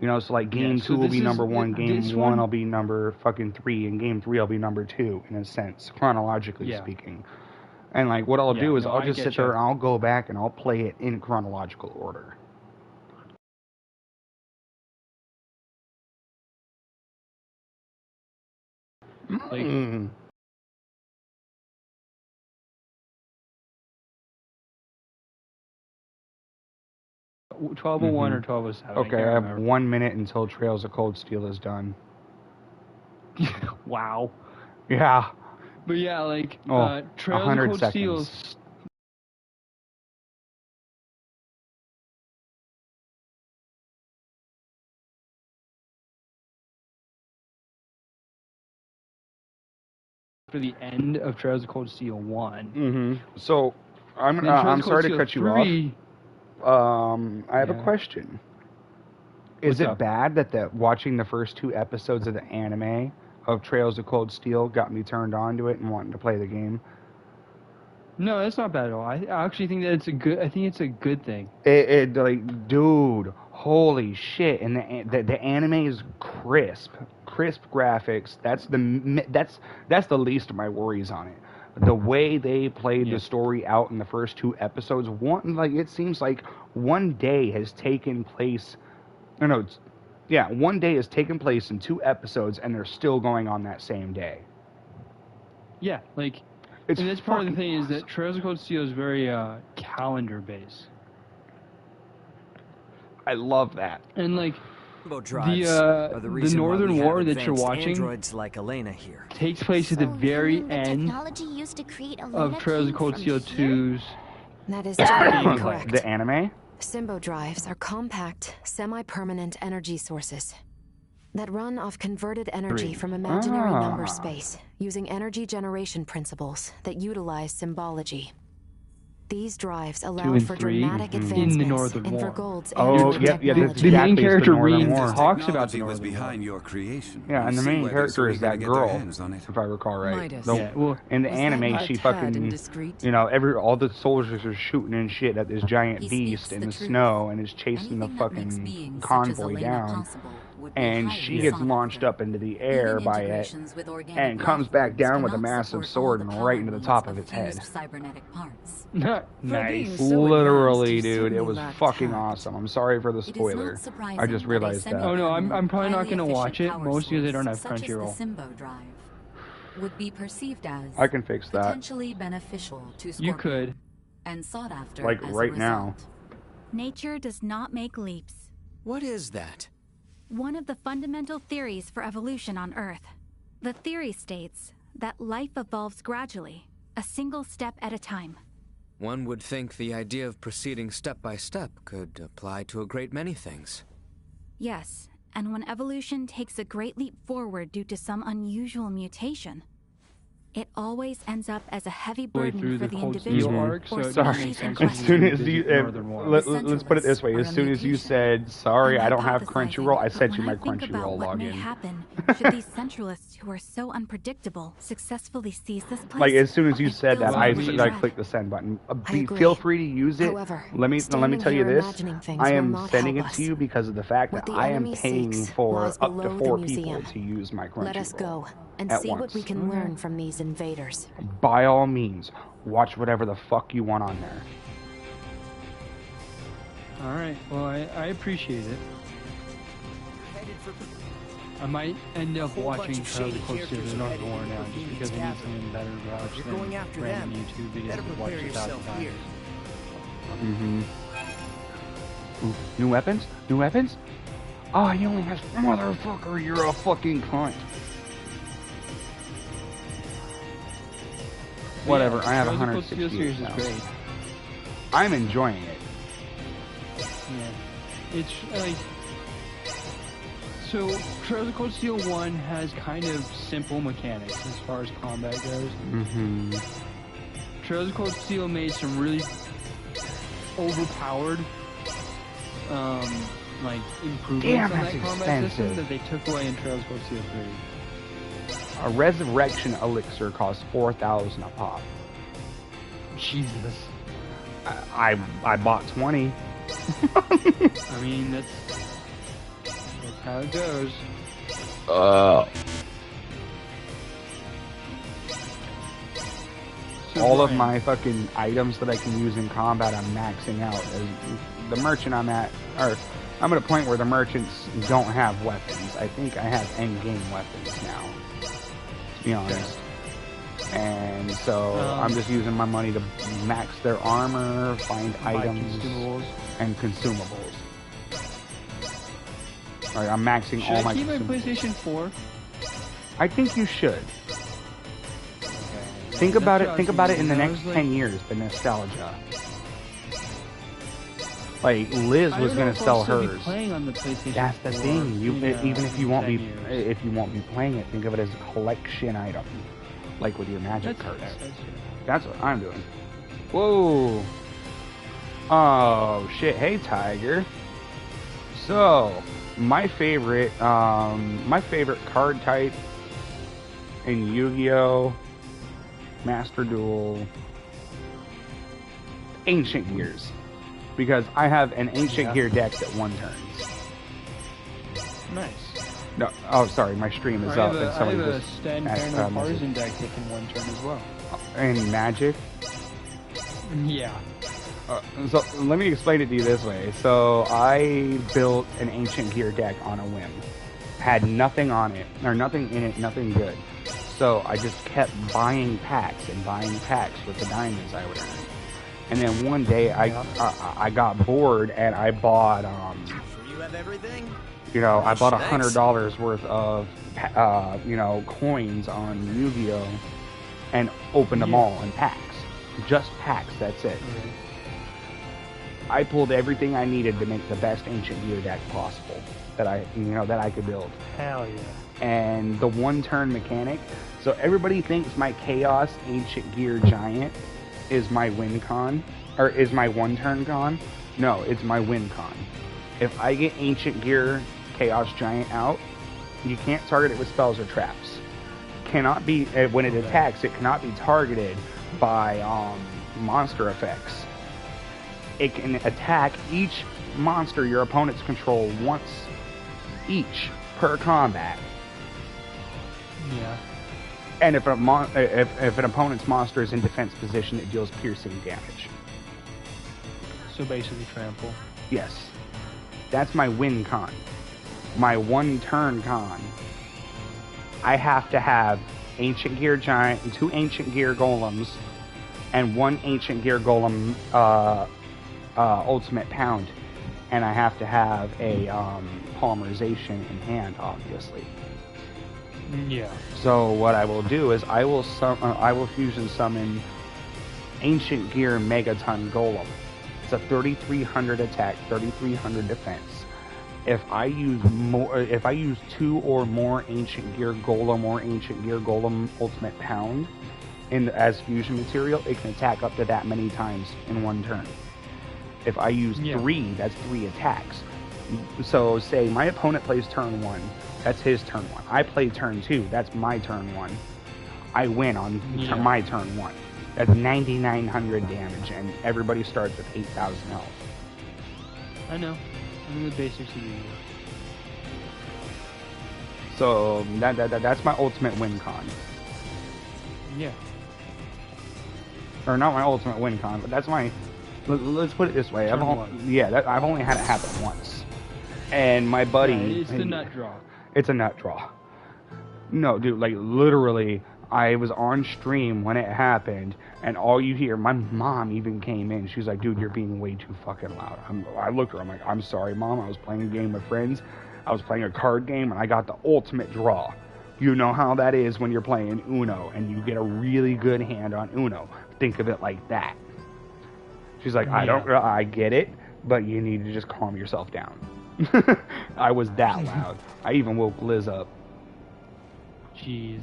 You know, so like game 2 will be number 1, game 1 will be number fucking 3, and game 3 will be number 2 in a sense, chronologically speaking. And like what I'll do is I'll just sit there and I'll go back and I'll play it in chronological order. Like, 1201 or 1207. Okay, I have 1 minute until Trails of Cold Steel is done. Wow. Yeah. But yeah, like Trails of 100 Cold Steel. seconds. For the end of Trails of Cold Steel 1. So I'm sorry to cut you off. I have a question. Is it bad that watching the first 2 episodes of the anime of Trails of Cold Steel got me turned on to it and wanting to play the game? No, that's not bad at all. I actually think that it's a good. I think it's a good thing. It like, dude, holy shit! And the anime is crisp graphics. That's the least of my worries on it. The way they played the story out in the first 2 episodes, it seems like one day has taken place. One day has taken place in 2 episodes, and they're still going on that same day. Yeah, like. And that's part of the thing is that Trails of Cold Steel is very calendar based. I love that. And like the Northern War that you're watching androids like Elena here takes place at the very end of Trails of Cold Steel 2's. That is generally correct. The anime? Symbo drives are compact, semi-permanent energy sources that run off converted energy from imaginary number space, using energy generation principles that utilize symbology. These drives allow for dramatic advancements in the Northern in War. Vergold's The main character Rean talks about the was behind your creation. Yeah, and the main character is that girl, if I recall right. In the anime, she fucking, you know, all the soldiers are shooting and shit at this giant beast in the snow, and is chasing the fucking convoy down. And she gets launched up into the air by it, and comes back down with a massive sword and right into the top of its head. Nice. Literally, dude, it was fucking awesome. I'm sorry for the spoiler. I just realized that. Oh no, I'm probably not gonna watch it, mostly because I don't have Crunchyroll. Would be perceived as I can fix that. Potentially beneficial to Scorpion. You could. And sought after like as right a now. Nature does not make leaps. What is that? One of the fundamental theories for evolution on Earth. The theory states that life evolves gradually, a single step at a time. One would think the idea of proceeding step by step could apply to a great many things. Yes, and when evolution takes a great leap forward due to some unusual mutation, it always ends up as a heavy burden for the individual. Sorry. As soon as you, let's put it this way: as soon as you said, "Sorry, I don't have Crunchyroll," I sent you my Crunchyroll what may login. happen should these centralists who are so unpredictable successfully seize this place? Like as soon as you said that, I clicked the send button. Feel free to use it. However, let me tell you this: I am sending it help to you because of the fact that I am paying for up to 4 people to use my Crunchyroll. Let us go and at see once. what we can learn from these invaders. By all means, watch whatever the fuck you want on there. Alright, well, I appreciate it. I might end up watching Trails of Cold Steel Northern War now, just because I need something better to watch than random YouTube videos I've watched 1,000 times. Ooh, new weapons? New weapons? Oh, you only have motherfucker, you're a fucking cunt. Whatever, I have 160 now. I'm enjoying it. Yeah. It's like... So, Trails of Cold Steel 1 has kind of simple mechanics as far as combat goes. Trails of Cold Steel made some really overpowered, like improvements Damn, on that's that combat system expensive. that they took away in Trails of Cold Steel 3. A resurrection elixir costs 4,000 a pop. Jesus. I bought 20. I mean, that's how it goes. So All of Brian, my fucking items that I can use in combat, I'm maxing out. The merchant I'm at, or I'm at a point where the merchants don't have weapons. I think I have endgame weapons now, to be honest. And so I'm just using my money to max their armor, find items, consumables. and consumables. Alright, I'm maxing Should all my I keep my consumables. PlayStation 4? I think you should. Okay. Think about it. Think about it in the I next was like- 10 years. The nostalgia. Like Liz I was don't know gonna if I'll sell still be hers. playing on the PlayStation That's the 4 thing. You in, even if you won't 10 be years. if you won't be playing it, think of it as a collection item, like with your magic cards. That's what I'm doing. Whoa. Oh shit. Hey Tiger. So my favorite card type in Yu-Gi-Oh, Master Duel, Ancient Gears, because I have an Ancient Gear deck that one turns. Nice. No, oh sorry, my stream is I up. have and a somebody Stan just Parano asked, Partisan deck that can one turn as well. and Magic. Yeah. So let me explain it to you this way. So I built an Ancient Gear deck on a whim. Had nothing on it, or nothing in it, nothing good. So I just kept buying packs and buying packs with the diamonds I would earn. And then one day I got bored and I bought You have everything? you know, I bought Thanks. $100 worth of you know, coins on Yu-Gi-Oh, and opened them all in packs. Just packs, that's it. I pulled everything I needed to make the best Ancient Gear deck possible that I could build. Hell yeah. And the one-turn mechanic. So everybody thinks my Chaos Ancient Gear Giant is my win con, or is my one-turn con. No, it's my win con. If I get Ancient Gear Chaos Giant out, you can't target it with spells or traps. Cannot be when it attacks. It cannot be targeted by monster effects. It can attack each monster your opponents control once each per combat. Yeah. And if an opponent's monster is in defense position, it deals piercing damage. So basically trample. Yes. That's my win con. My one turn con. I have to have Ancient Gear Giant and 2 Ancient Gear Golems and 1 Ancient Gear Golem Ultimate Pound. And I have to have a polymerization in hand, obviously. Yeah. So what I will do is I will fusion summon Ancient Gear Megaton Golem. It's a 3,300 attack, 3,300 defense. If I use 2 or more Ancient Gear Golem or Ancient Gear Golem Ultimate Pound as fusion material, it can attack up to that many times in one turn. If I use 3, that's 3 attacks. So say my opponent plays turn 1, that's his turn 1. I play turn 2, that's my turn 1. I win on my turn 1. That's 9,900 damage, and everybody starts with 8,000 health. I know. I know the basics of the game. So that's my ultimate win con. Yeah. Or not my ultimate win con, but that's my... Let's put it this way. I've only had it happen once. And my buddy... Yeah, it's the nut draw. It's a nut draw. No, dude, like, literally, I was on stream when it happened, and all you hear... My mom even came in. She's like, dude, you're being way too fucking loud. I looked at her, I'm like, I'm sorry, Mom. I was playing a game with friends. I was playing a card game, and I got the ultimate draw. You know how that is when you're playing Uno, and you get a really good hand on Uno. Think of it like that. She's like, I get it, but you need to just calm yourself down. I was that loud. I even woke Liz up. Jeez.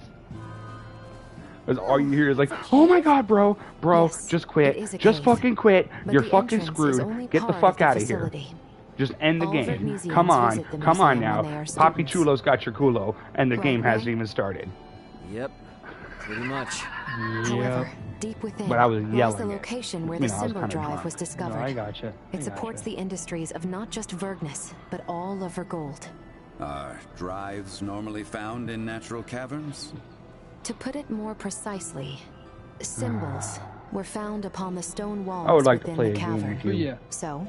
Because all you hear is like, oh my god, bro, Yes, just it quit. is a Just cave, fucking quit. but You're the fucking entrance is only screwed. Get the part fuck of out of here. facility. Just end the All game. Vergnesians Come on, visit the come on museum now. when they are Papi students. Chulo's got your culo, and the Right, game hasn't Ray? even started. Yep, pretty much. However, deep within But I was lies yelling the it. location where You the know, I was Symbol kinda Drive drunk. was discovered. No, I gotcha. It supports the industries of not just Vergnes, but all of Vergold. Are drives normally found in natural caverns? To put it more precisely, symbols were found upon the stone walls I would like to within play the a game cavern. with you. Yeah. So,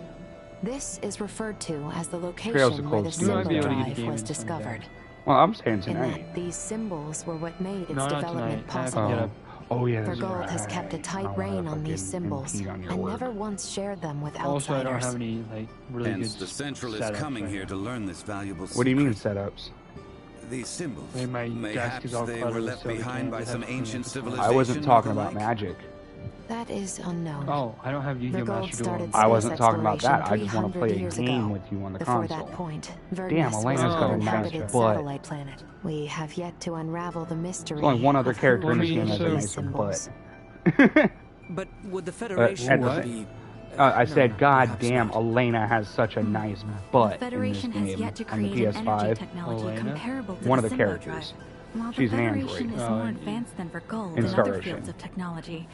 this is referred to as the Trails of location where the Cold Steel. We might be Symbol able to get a Drive game was in someday. discovered. Well, I'm saying In tonight. that these symbols were what made its No, not development tonight. I have to get possible. up. Oh yeah, that's Vergold right. has kept a I tight don't wanna rein on these fucking symbols impede on your and work. never once shared them with Also, I outsiders. don't have any like really Hence, good the Central is setups coming right here now. to learn this valuable What do you mean secret. setups? These symbols. Hey, my desk Mayhaps is all they cluttered were with left soda behind cans. by It some has to be ancient at the top. civilization. I wasn't talking or the about like. magic. That is unknown. Oh, I don't have Yu-Gi-Oh! Vergold Master Duel. started I wasn't space talking about that. I exploration just want to play a 300 years game ago. with you on the Before console. that point, Damn, Vergnes was Elena's an got a nice uninhabited butt. satellite planet. We have yet to unravel the mystery. There's only one other of who character in this created game that has a these nicer symbols. butt. But would the Federation what? be... I said, no, God perhaps damn, not. Elena has such a nice The butt in this Federation has game yet to on the create an energy PS5. technology Elena? comparable to One the of the Symbol characters. Drive. While She's the an Federation android. is Oh, more and- advanced than Vergold In in Star other Ocean. fields of technology,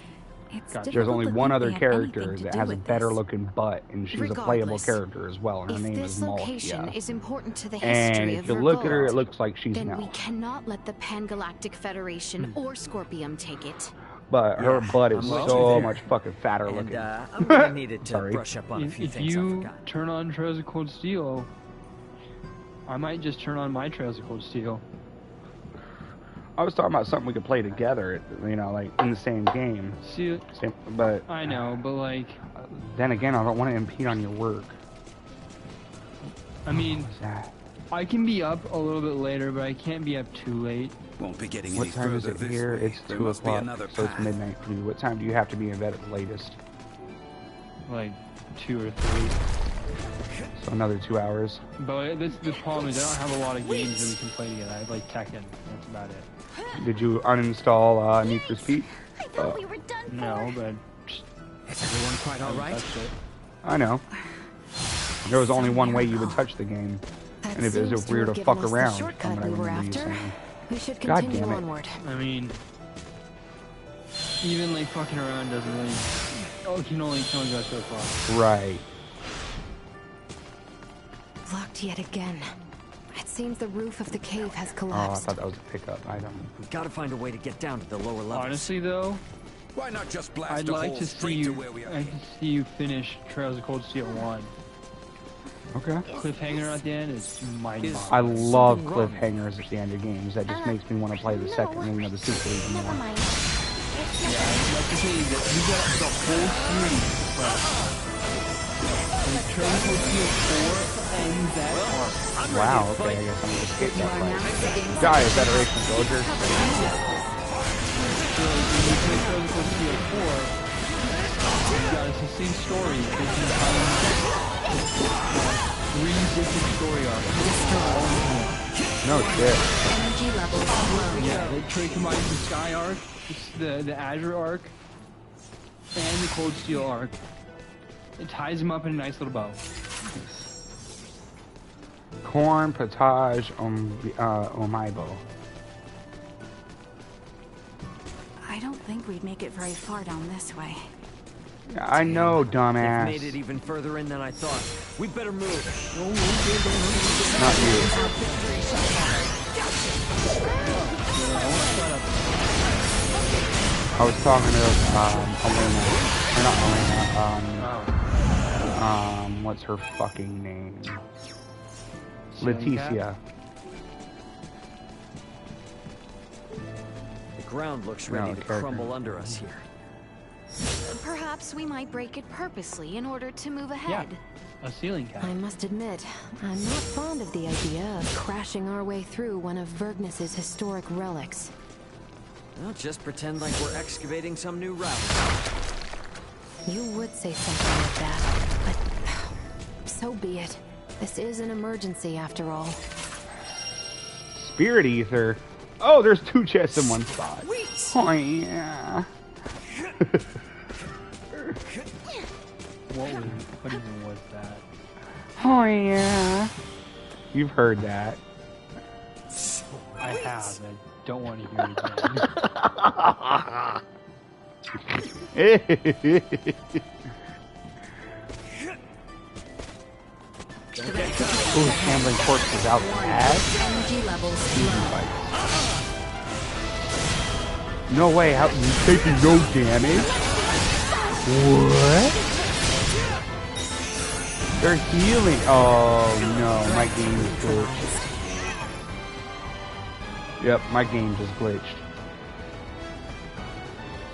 it's Gotcha. difficult There's only to one think other they have character anything to that do has a with better this. looking butt, and she's a playable Regardless, character as well. And her If name this is location Malkia. is important to the And history if of you look at her, it Vergold, looks like she's then an we elf. cannot let the Pangalactic Federation or Scorpium take it. But her Yeah, butt is I'm with you so there. much fucking fatter And looking. I'm gonna need it to Sorry. brush up on a few If things I you forgot. turn on Trails of Cold Steel, I might just turn on my Trails of Cold Steel. I was talking about something we could play together, you know, like in the same game. See, But I know, but like, then again, I don't want to impede on your work. I mean, What's that? I can be up a little bit later, but I can't be up too late. Won't be getting What any time is further it this here? way. It's There 2 must be o'clock, another so it's path. midnight for you. What time do you have to be in bed at the latest? Like 2 or 3. So another 2 hours. But the problem is I don't have a lot of games that we can play together. I have like Tekken. That's about it. Did you uninstall Need for Speed? I thought we were done for. No, but Is everyone quite all right? that's it. I know. There was only one way you would touch the game. That And if it seems was to weird have to given fuck us the around, shortcut from what I we were remember you after. saying. We should God continue damn it. onward. I mean, even like fucking around doesn't really. Oh, you can only go so far. Right. Locked yet again. It seems the roof of the cave has Oh, I collapsed. thought that was a pickup item. We've got to find a way to get down to the lower levels. Honestly, though, Why not just blast I'd a like hole to see straight you. to where we are? I'd like to see you finish Trails of Cold Steel 1. Okay. Cliffhanger at the end is mind-boggling. I love something wrong? cliffhangers at the end of games. That just makes me want to play the second, you know, the sequel even Never more. mind. Yeah, I'd like to say that you got the whole series to play. And Trails of Cold Steel 4 ends that arc. Wow, okay, I guess I'm gonna skip that part. Die, Federation soldier. So when you play Trails of Cold Steel 4, you got a succinct story that you find 3 different story arcs. No shit. Energy levels low. Yeah, they combines the Sky arc, the Azure arc, and the Cold Steel arc. It ties them up in a nice little bow. Corn, potage, omaibo. I don't think we'd make it very far down this way. I know, They've dumbass. made it even further in than I thought. We better move. Not you. I was talking to Elena, or not Elena. What's her fucking name? Leticia. The ground looks No, ready to character. crumble under us here. Perhaps we might break it purposely in order to move ahead. A ceiling cap. I must admit, I'm not fond of the idea of crashing our way through one of Vergnes' historic relics. Well, just pretend like we're excavating some new route. You would say something like that, but so be it. This is an emergency after all. Spirit Ether. Oh, there's 2 chests in one spot. Oh yeah. What even was that? Oh yeah. You've heard that. I have. I don't want to hear it again. Ooh, shambling corpses out bad. Energy levels low. No way, how you taking no damage? What? They're healing. Oh no, my game is glitched. Yep, my game just glitched.